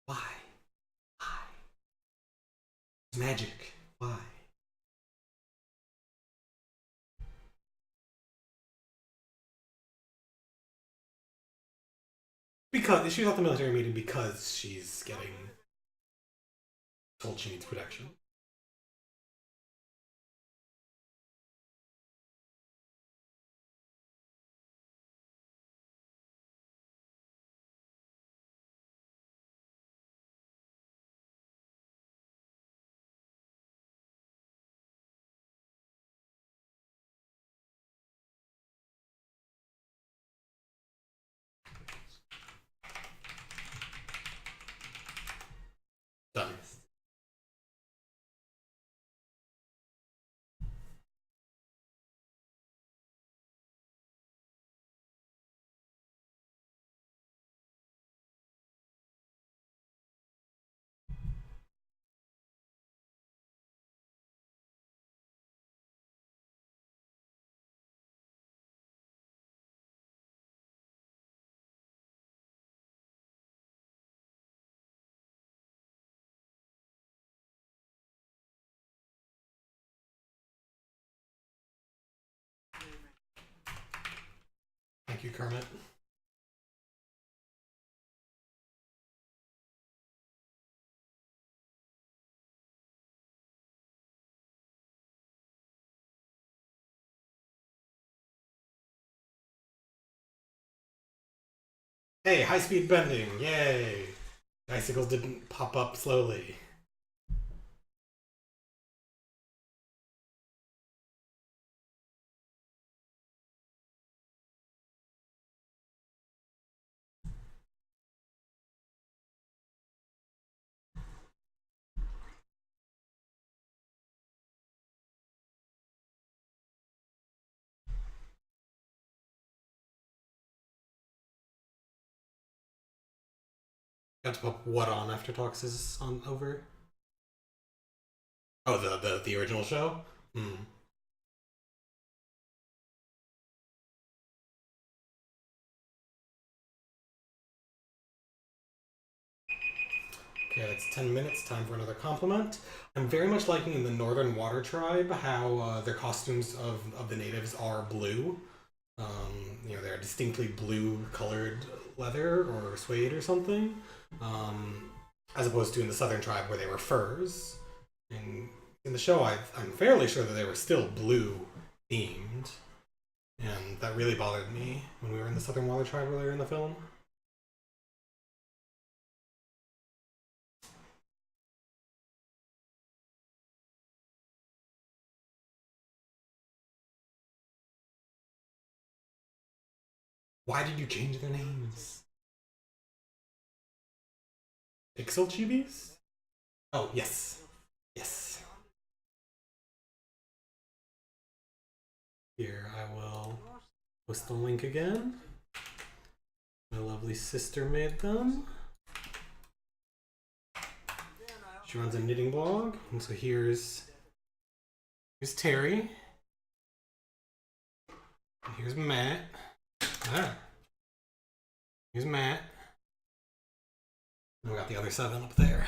Why? Why? It's magic. Why? Because she's at the military meeting because she's getting told she needs protection. Done. Thank you, Kermit. Hey, high-speed bending, yay! Icicles didn't pop up slowly. Got to put what on after Talks is on over? Oh, the original show? Hmm. Okay, that's 10 minutes. Time for another compliment. I'm very much liking in the Northern Water Tribe how their costumes of the natives are blue. They're distinctly blue-colored leather or suede or something, as opposed to in the Southern Tribe where they were furs. And in the show, I'm fairly sure that they were still blue-themed, and that really bothered me when we were in the Southern Water Tribe earlier in the film. Why did you change their names? Pixel Chibis? Oh, yes. Yes. Here, I will post the link again. My lovely sister made them. She runs a knitting blog, and so here's Terry. And here's Matt. Here's Matt. And we got the other 7 up there.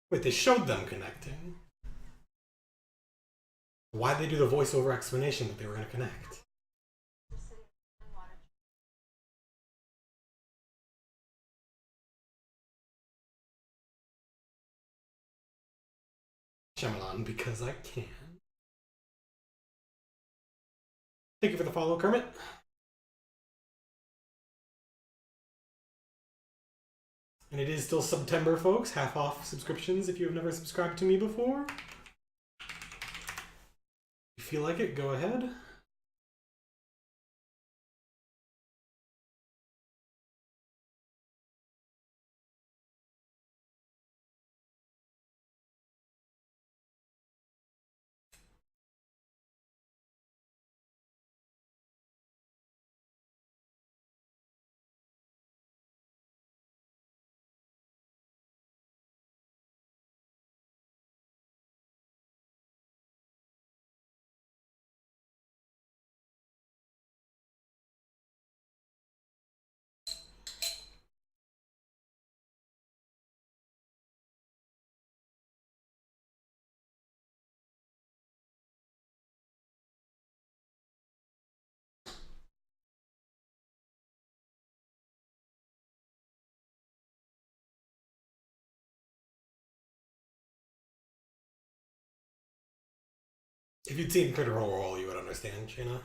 Wait, they showed them connecting. Why'd they do the voiceover explanation that they were going to connect? Shyamalan, because I can. Thank you for the follow, Kermit. And it is still September, folks. Half off subscriptions if you have never subscribed to me before. If you feel like it, go ahead. If you'd seen Critical Role, you would understand, Shayna.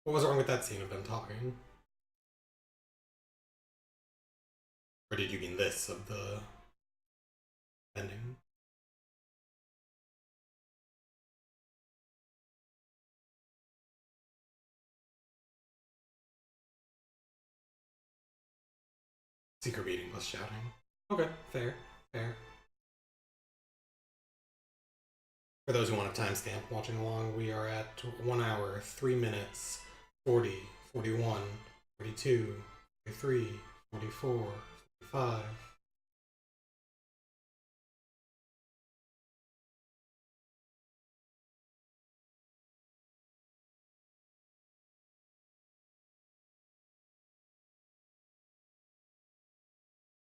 What was wrong with that scene of them talking? Or did you mean this, of the ending? Secret meeting plus shouting. Okay, fair, fair. For those who want a timestamp watching along, we are at 1 hour, 3 minutes, 40, 41, 42, 43, 44, 45.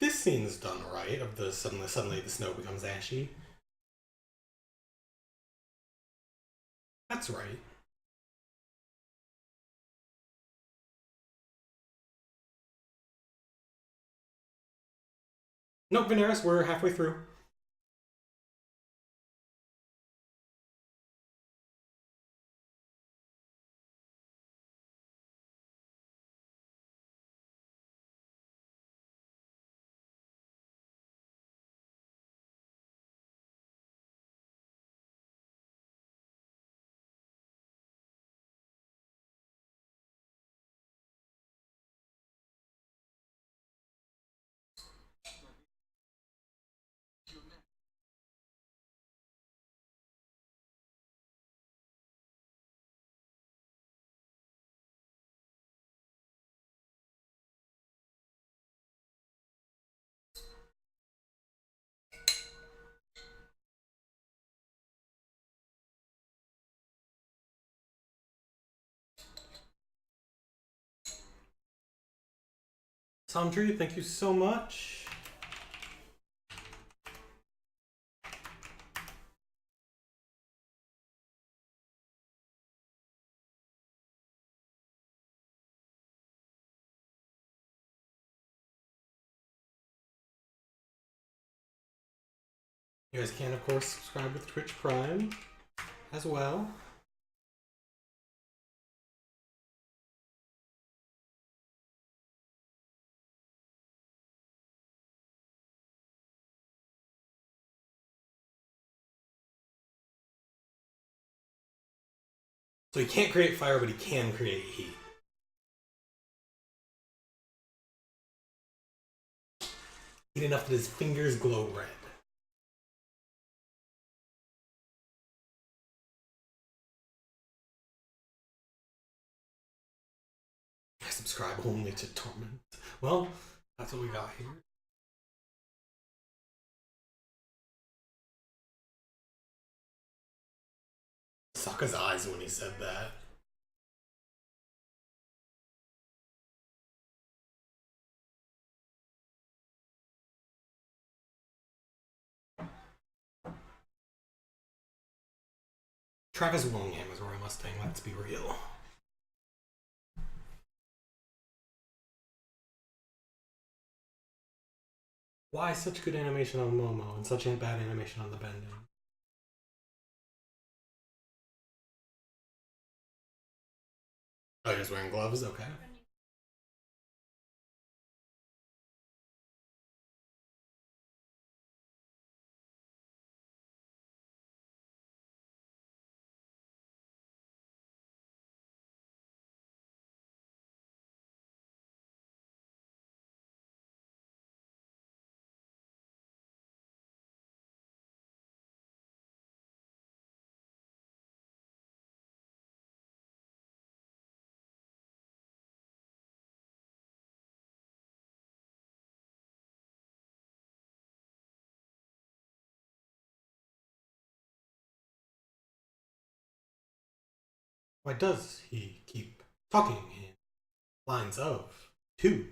This scene's done right, of the suddenly the snow becomes ashy. That's right. Nope, Veneris, we're halfway through. Samdri, thank you so much. You guys can, of course, subscribe with Twitch Prime as well. So he can't create fire, but he can create heat. Heat enough that his fingers glow red. I subscribe only to Torment. Well, that's what we got here. Sokka's eyes when he said that. Travis Willingham is Roy Mustang, let's be real. Why such good animation on Momo and such bad animation on the bending? Oh, you're just wearing gloves? Okay. Why does he keep talking in lines of two?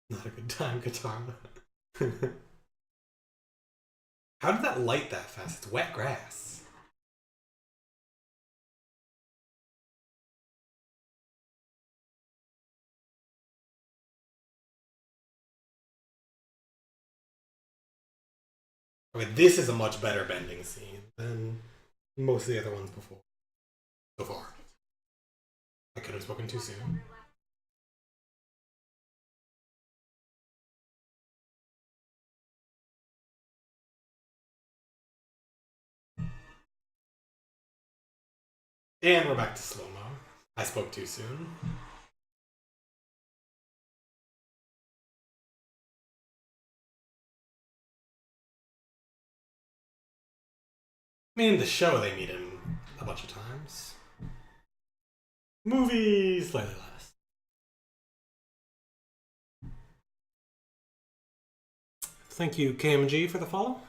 Not a good time, Katara. How did that light that fast? It's wet grass. Okay, this is a much better bending scene than most of the other ones before. So far. I could have spoken too soon. And we're back to slow-mo. I spoke too soon. I mean, in the show they meet him a bunch of times. Movies, slightly less. Thank you, KMG, for the follow.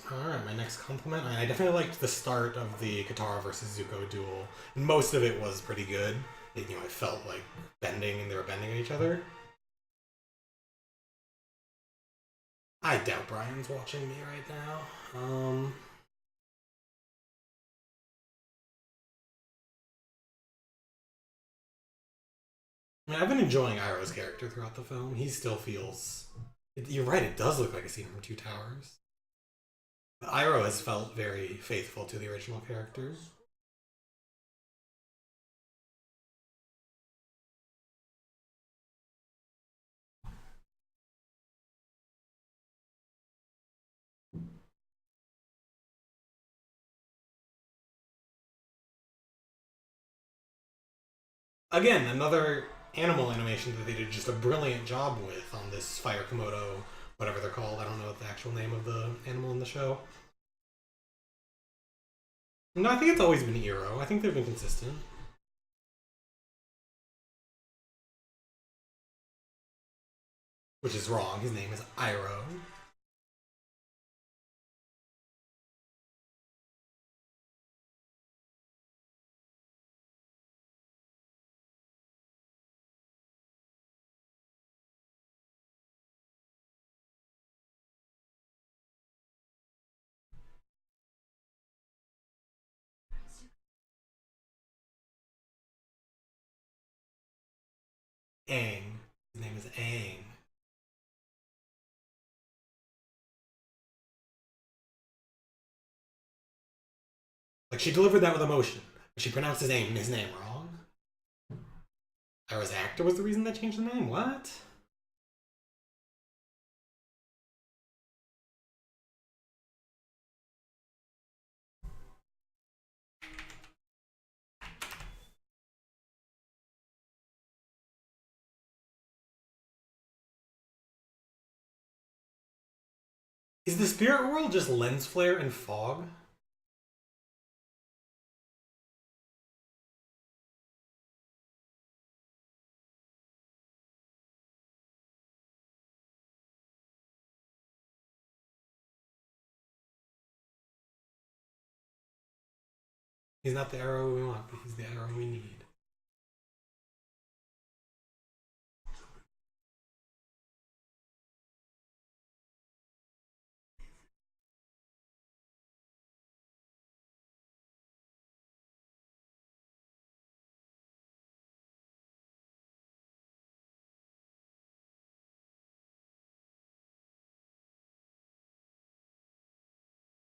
Alright, my next compliment. I definitely liked the start of the Katara versus Zuko duel. Most of it was pretty good. It felt like bending and they were bending at each other. I doubt Brian's watching me right now. I mean, I've been enjoying Iroh's character throughout the film. He still feels... You're right, it does look like a scene from Two Towers. But Iroh has felt very faithful to the original characters. Again, another animal animation that they did just a brilliant job with on this Fire Komodo, whatever they're called. I don't know what the actual name of the animal in the show. No, I think it's always been Eero. I think they've been consistent. Which is wrong. His name is Iroh. Aang. His name is Aang. Like, she delivered that with emotion. But she pronounced his name wrong. Or his actor was the reason they changed the name? What? Is the spirit world just lens flare and fog? He's not the arrow we want, but he's the arrow we need.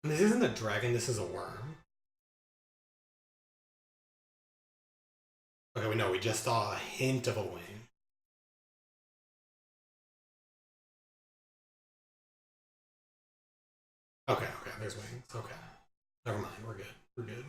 And this isn't a dragon, this is a worm. Okay, we know, we just saw a hint of a wing. Okay, there's wings. Okay. Never mind, we're good. We're good.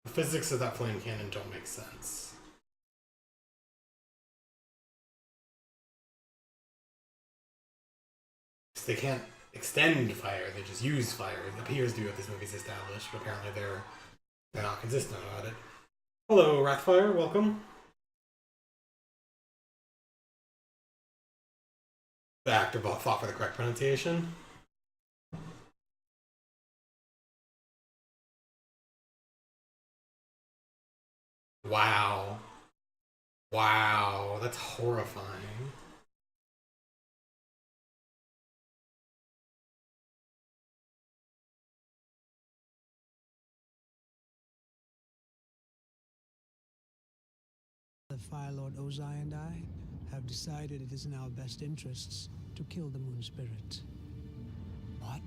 The physics of that flame cannon don't make sense. They can't extend fire, they just use fire. It appears to be what this movie's established, but apparently they're not consistent about it. Hello, Wrathfire, welcome. The actor fought for the correct pronunciation. Wow. Wow, that's horrifying. The Fire Lord Ozai and I have decided it is in our best interests to kill the Moon Spirit. What?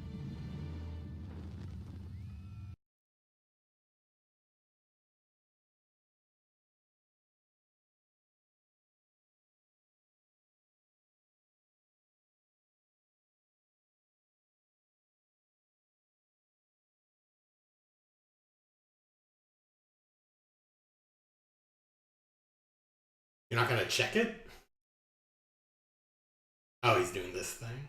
You're not gonna check it? Oh, he's doing this thing.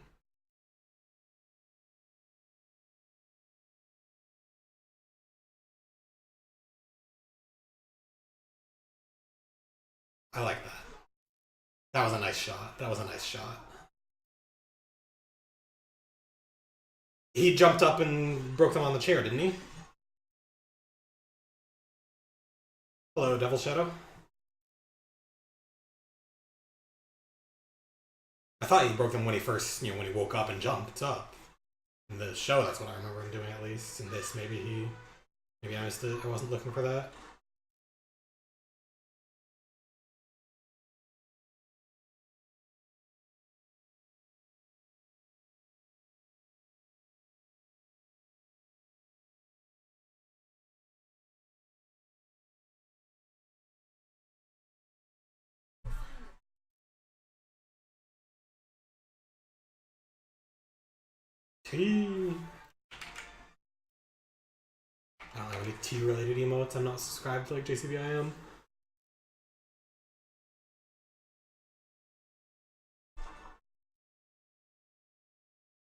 I like that. That was a nice shot. That was a nice shot. He jumped up and broke them on the chair, didn't he? Hello, Devil Shadow. I thought he broke them when he first, when he woke up and jumped up. In the show, that's what I remember him doing at least. In this, maybe I missed it. I wasn't looking for that. T. I don't have any T-related emotes. I'm not subscribed to like JCBIM.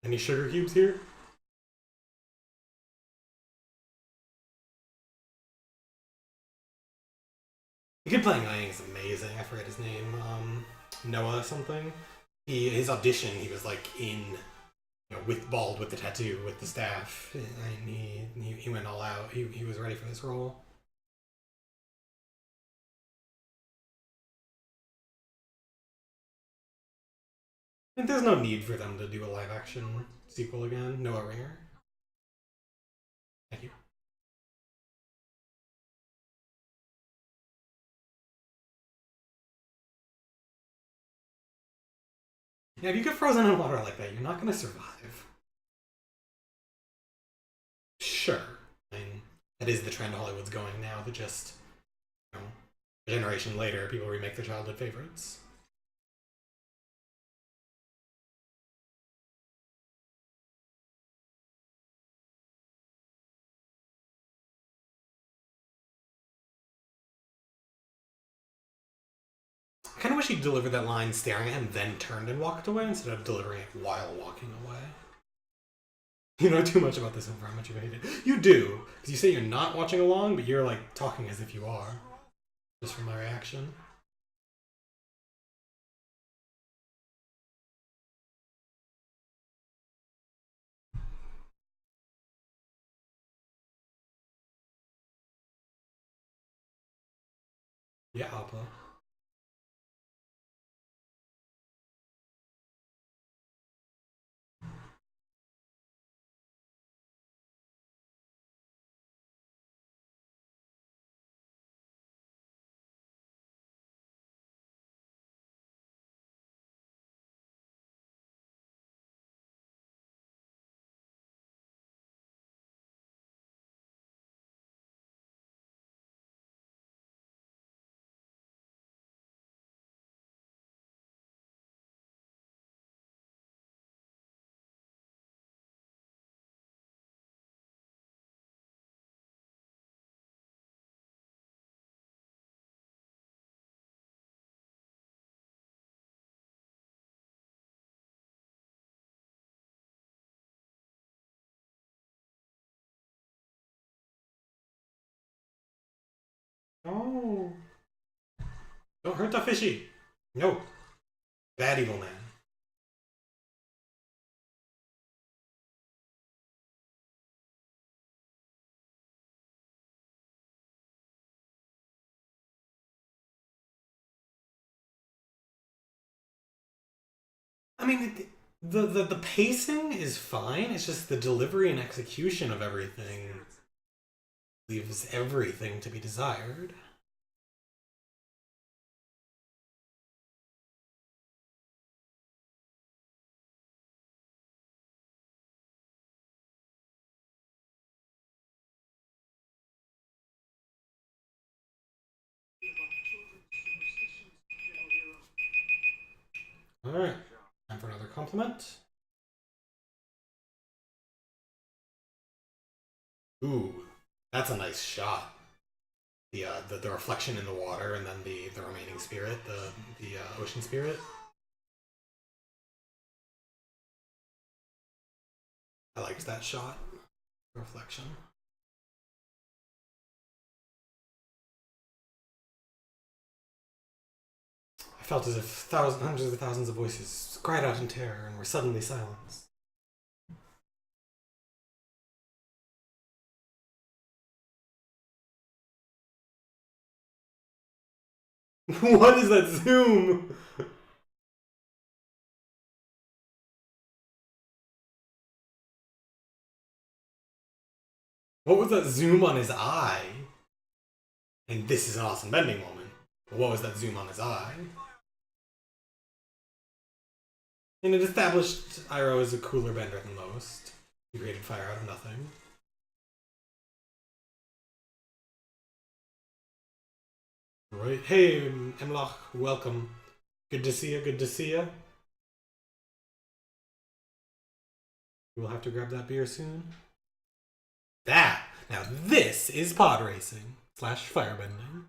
Any sugar cubes here? The kid playing Aang is amazing. I forget his name. Noah something. His audition, he was like in, with bald, with the tattoo, with the staff, and he went all out. He was ready for this role. I think there's no need for them to do a live action sequel again. Noah Ringer. Thank you. Yeah, if you get frozen in water like that, you're not going to survive. Sure. I mean, that is the trend Hollywood's going now, that just, a generation later, people remake their childhood favorites. I kind of wish he'd delivered that line staring at him, then turned and walked away, instead of delivering it while walking away. You know too much about this film for how much you hate it. You do, because you say you're not watching along, but you're like talking as if you are. Just from my reaction. Yeah, Appa. Oh. Don't hurt the fishy. No. Bad evil man. I mean, the pacing is fine. It's just the delivery and execution of everything leaves everything to be desired. Alright, time for another compliment. Ooh, that's a nice shot. The reflection in the water, and then the remaining spirit, the ocean spirit. I liked that shot. The reflection. I felt as if hundreds of thousands of voices cried out in terror and were suddenly silenced. What is that zoom? What was that zoom on his eye? And this is an awesome bending moment. But what was that zoom on his eye? And it established Iroh as a cooler bender than most. He created fire out of nothing. Right. Hey, Emloch, welcome. Good to see you, good to see you. We'll have to grab that beer soon. Now this is pod racing / firebending.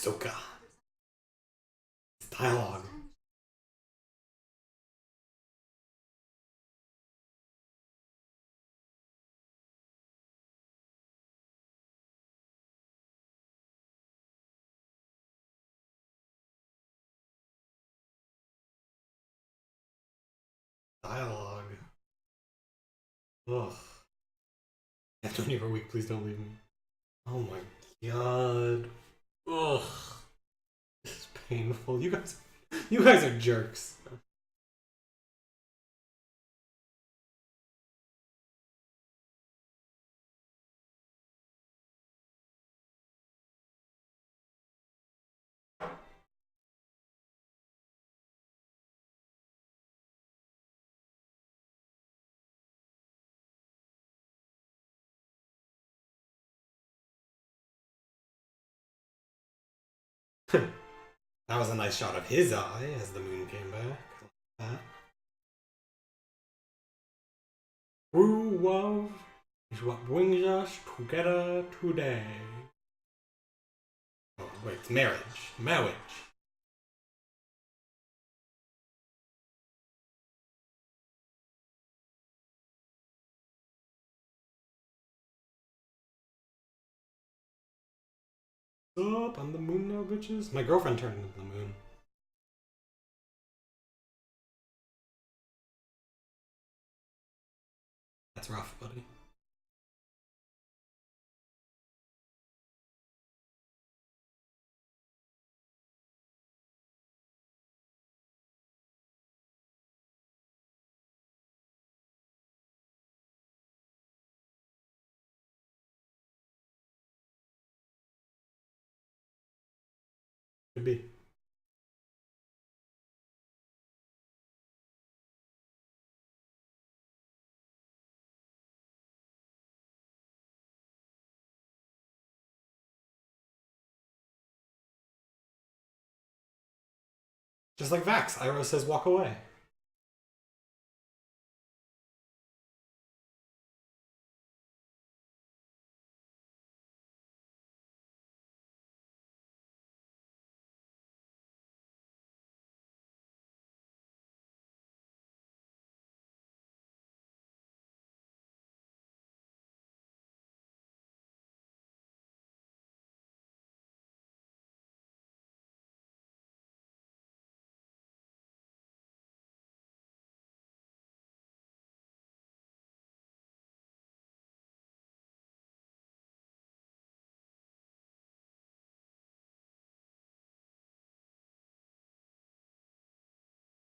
Ahsoka. Dialogue. Dialogue. Ugh. I have to leave for a week. Please don't leave me. Oh my god. Ugh. This is painful. You guys are jerks. That was a nice shot of his eye as the moon came back. That. True love is what brings us together today. Oh, wait, it's marriage. Marriage. What's up? I'm the moon now, bitches. My girlfriend turned into the moon. That's rough, buddy. Could be. Just like Vax, Iroh says walk away.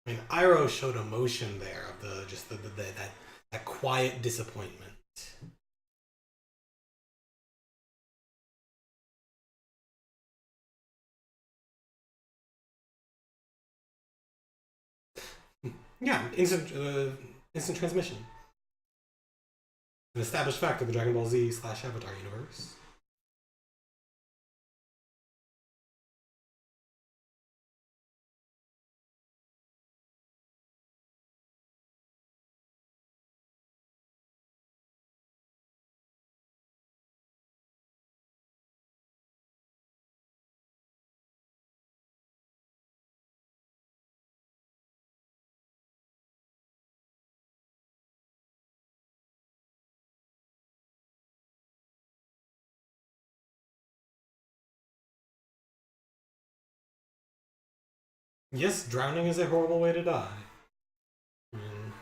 I mean, Iroh showed emotion there of that quiet disappointment. Yeah, instant transmission. An established fact of the Dragon Ball Z / Avatar universe. Yes, drowning is a horrible way to die. I mean,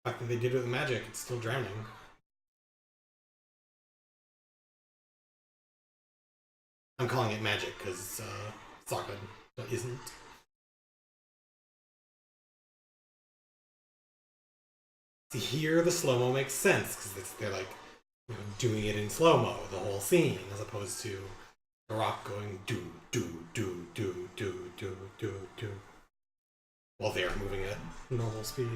the fact that they did it with magic, it's still drowning. I'm calling it magic because Sokka isn't. See, here the slow mo makes sense because they're like doing it in slow mo the whole scene as opposed to the Rock going do do do do do do do do while they're moving at normal speed.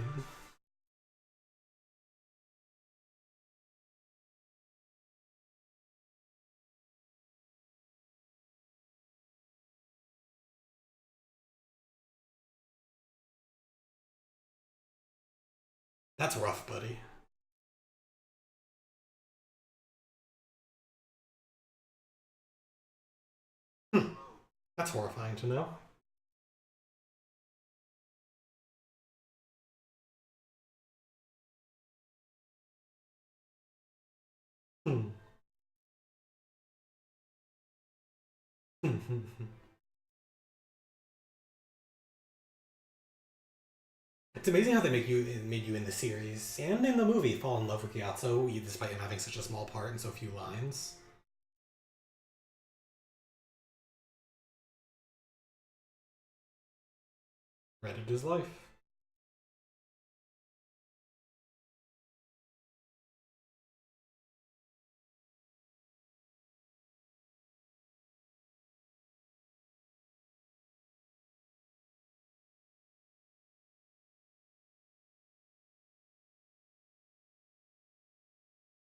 That's rough, buddy. That's horrifying to know. Hmm. It's amazing how they made you in the series and in the movie fall in love with Gyatso, despite him having such a small part and so few lines. Reddit his life.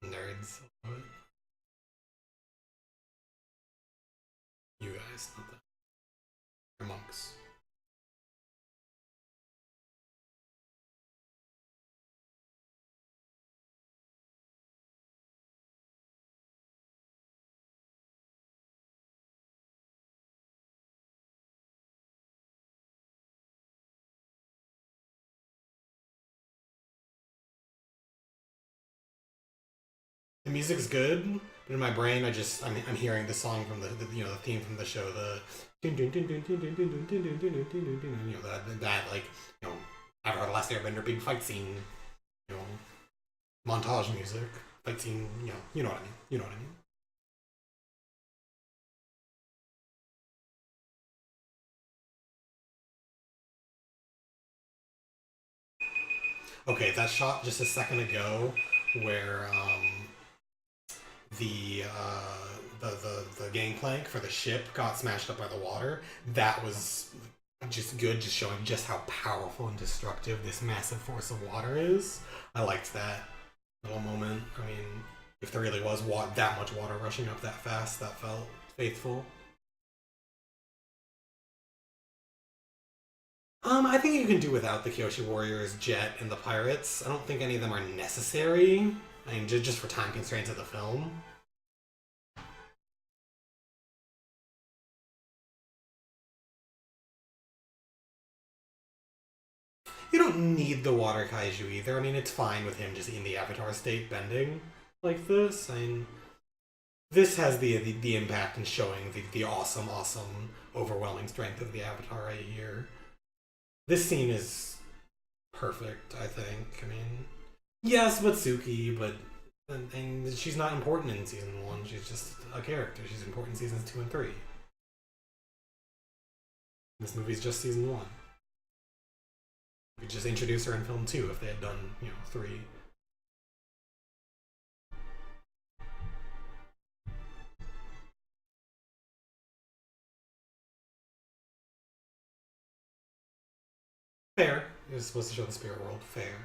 Nerds. You guys, not that. You're monks. The music's good, but in my brain, I'm hearing the song from the the theme from the show, the that like Avatar: The Last Airbender big fight scene, you know, montage music, fight scene, you know what I mean, you know what I mean. Okay, that shot just a second ago, where the the gangplank for the ship got smashed up by the water. That was just good, just showing just how powerful and destructive this massive force of water is. I liked that little moment. I mean, if there really was that much water rushing up that fast, that felt faithful. I think you can do without the Kyoshi Warriors, Jet, and the pirates. I don't think any of them are necessary. I mean, just for time constraints of the film. You don't need the water kaiju either. I mean, it's fine with him just in the Avatar state bending like this. I mean, this has the impact in showing the awesome, overwhelming strength of the Avatar right here. This scene is perfect, I think. I mean, yes, but Suki, but and she's not important in season 1. She's just a character. She's important in seasons 2 and 3. This movie's just season 1. We could just introduce her in film 2 if they had done, 3. Fair. It was supposed to show the spirit world. Fair.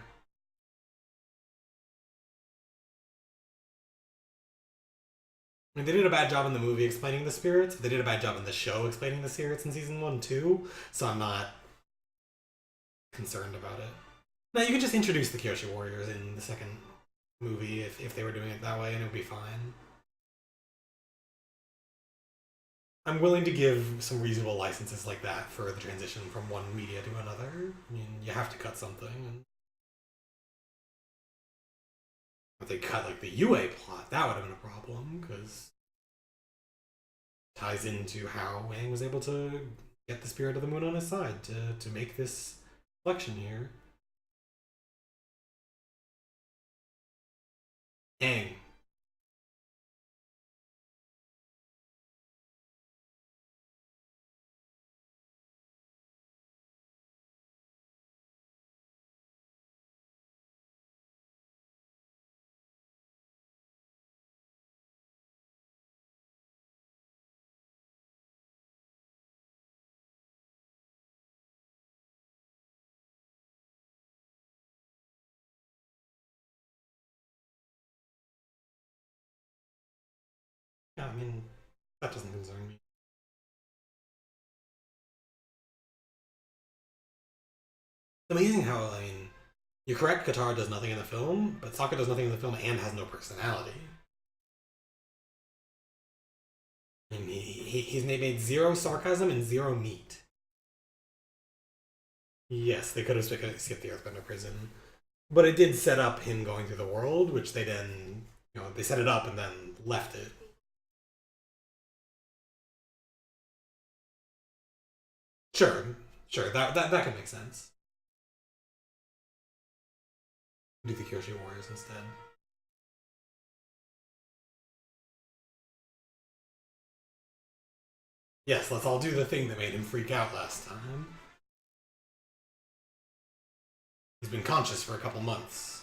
I mean, they did a bad job in the movie explaining the spirits. They did a bad job in the show explaining the spirits in season 1 too. So I'm not concerned about it. Now you could just introduce the Kyoshi Warriors in the second movie if they were doing it that way, and it would be fine. I'm willing to give some reasonable licenses like that for the transition from one media to another. I mean, you have to cut something. And if they cut like the UA plot, that would have been a problem because it ties into how Wang was able to get the spirit of the moon on his side to make this flexion here. Aang. Yeah, I mean, that doesn't concern me. Amazing how, I mean, you're correct, Katara does nothing in the film, but Sokka does nothing in the film and has no personality. And he's made zero sarcasm and zero meat. Yes, they could have skipped the Earthbender prison. But it did set up him going through the world, which they then, they set it up and then left it. Sure, that could make sense. Do the Kyoshi Warriors instead. Yes, let's all do the thing that made him freak out last time. He's been conscious for a couple months.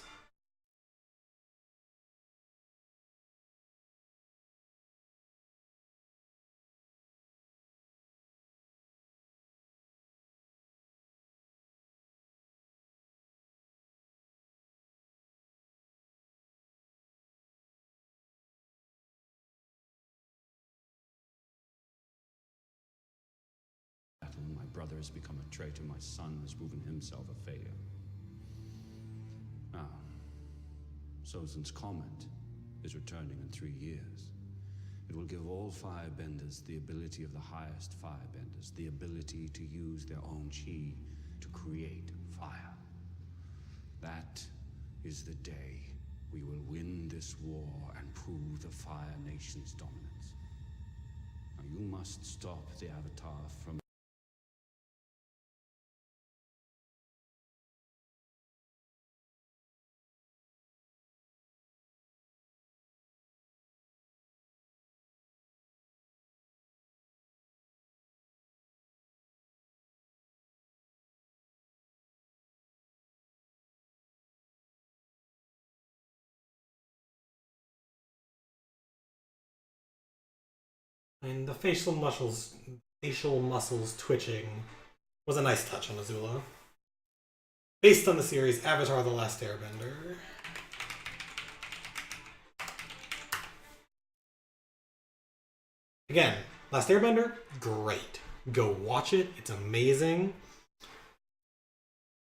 My brother has become a traitor. My son has proven himself a failure. Now, Sozin's comet is returning in 3 years. It will give all firebenders the ability of the highest firebenders, the ability to use their own chi to create fire. That is the day we will win this war and prove the Fire Nation's dominance. Now, you must stop the Avatar from... And the facial muscles twitching was a nice touch on Azula. Based on the series Avatar: The Last Airbender. Again, Last Airbender, great. Go watch it. It's amazing.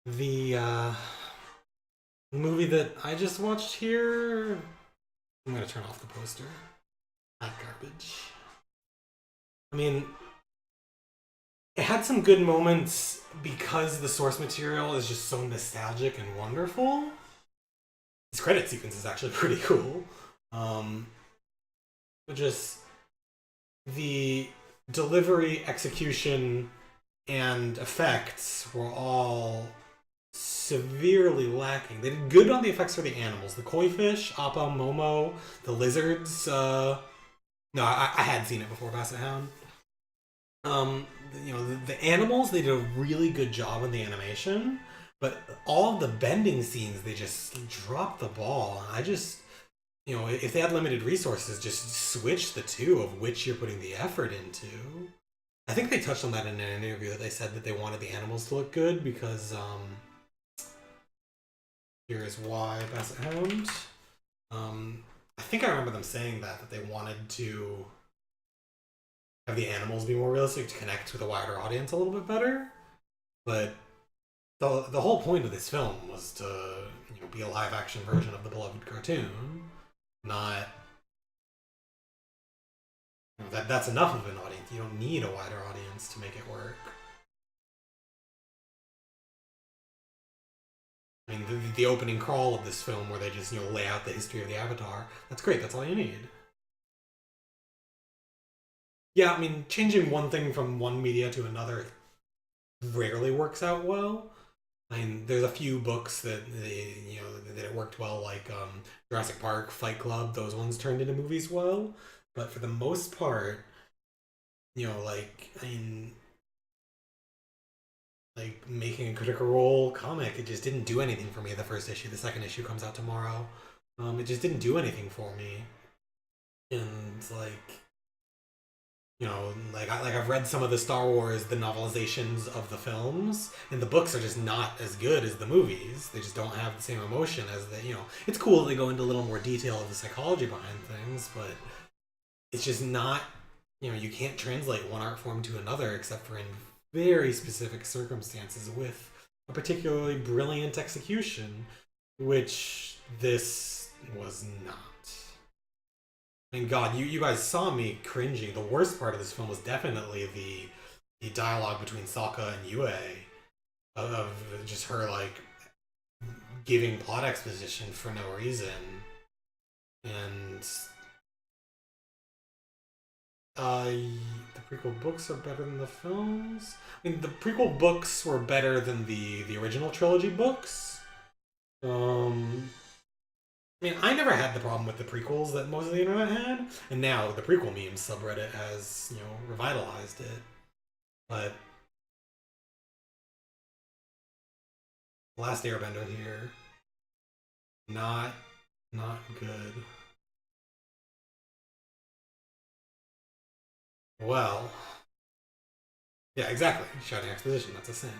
The movie that I just watched here... I'm going to turn off the poster. That garbage. I mean, it had some good moments because the source material is just so nostalgic and wonderful. His credit sequence is actually pretty cool. But just the delivery, execution, and effects were all severely lacking. They did good on the effects for the animals. The koi fish, Appa, Momo, the lizards. No, I had seen it before, Basset Hound. The animals, they did a really good job on the animation, but all of the bending scenes, they just dropped the ball. I just, if they had limited resources, just switch the two of which you're putting the effort into. I think they touched on that in an interview that they said that they wanted the animals to look good because, here is why, Basset Hound. I think I remember them saying that they wanted to have the animals be more realistic to connect with a wider audience a little bit better. But the whole point of this film was to be a live action version of the beloved cartoon, not that's enough of an audience. You don't need a wider audience to make it work. I mean, the opening crawl of this film where they just lay out the history of the Avatar, that's great. That's all you need. Yeah, I mean, changing one thing from one media to another rarely works out well. I mean, there's a few books that that it worked well, like Jurassic Park, Fight Club. Those ones turned into movies well, but for the most part, like making a Critical Role comic, it just didn't do anything for me. The first issue, the second issue comes out tomorrow. It just didn't do anything for me, and I've read some of the Star Wars, the novelizations of the films, and the books are just not as good as the movies. They just don't have the same emotion as it's cool that they go into a little more detail of the psychology behind things, but it's just not, you can't translate one art form to another except for in very specific circumstances with a particularly brilliant execution, which this was not. I mean, God, you guys saw me cringing. The worst part of this film was definitely the dialogue between Sokka and Yue, of just her like giving plot exposition for no reason, and the prequel books are better than the films. I mean, the prequel books were better than the original trilogy books. I mean, I never had the problem with the prequels that most of the internet had, and now the prequel memes subreddit has, you know, revitalized it. But Last Airbender here, not good. Well, yeah, exactly. Shouting exposition, that's a sin.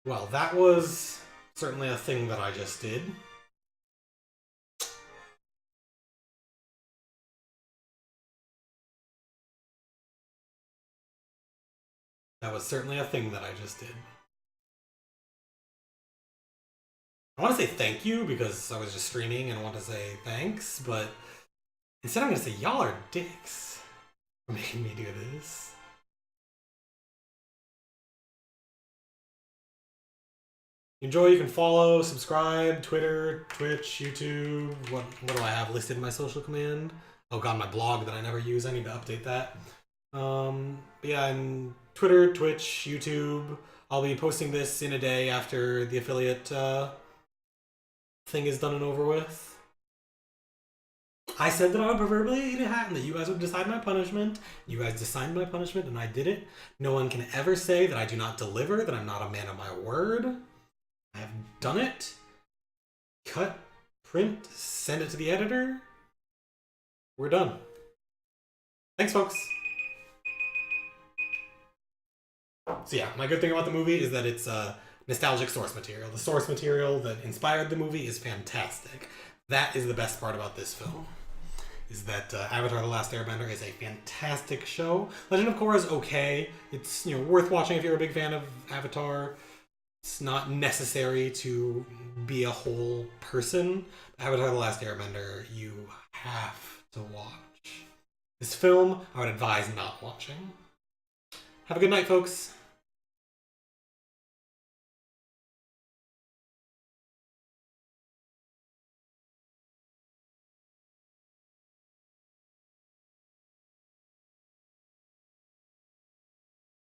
Well, that was certainly a thing that I just did. That was certainly a thing that I just did. I want to say thank you because I was just streaming and I want to say thanks, but instead I'm going to say y'all are dicks for making me do this. Enjoy, you can follow, subscribe, Twitter, Twitch, YouTube. What do I have listed in my social command? Oh god, my blog that I never use. I need to update that. But yeah, and Twitter, Twitch, YouTube. I'll be posting this in a day after the affiliate thing is done and over with. I said that I would preferably eat a hat and that you guys would decide my punishment. You guys decided my punishment and I did it. No one can ever say that I do not deliver, that I'm not a man of my word. I have done it. Cut, print, send it to the editor. We're done. Thanks, folks. So yeah, my good thing about the movie is that it's nostalgic source material. The source material that inspired the movie is fantastic. That is the best part about this film. Is that Avatar: The Last Airbender is a fantastic show. Legend of Korra is okay. It's, you know, worth watching if you're a big fan of Avatar. It's not necessary to be a whole person. Avatar: The Last Airbender, you have to watch. This film, I would advise not watching. Have a good night, folks.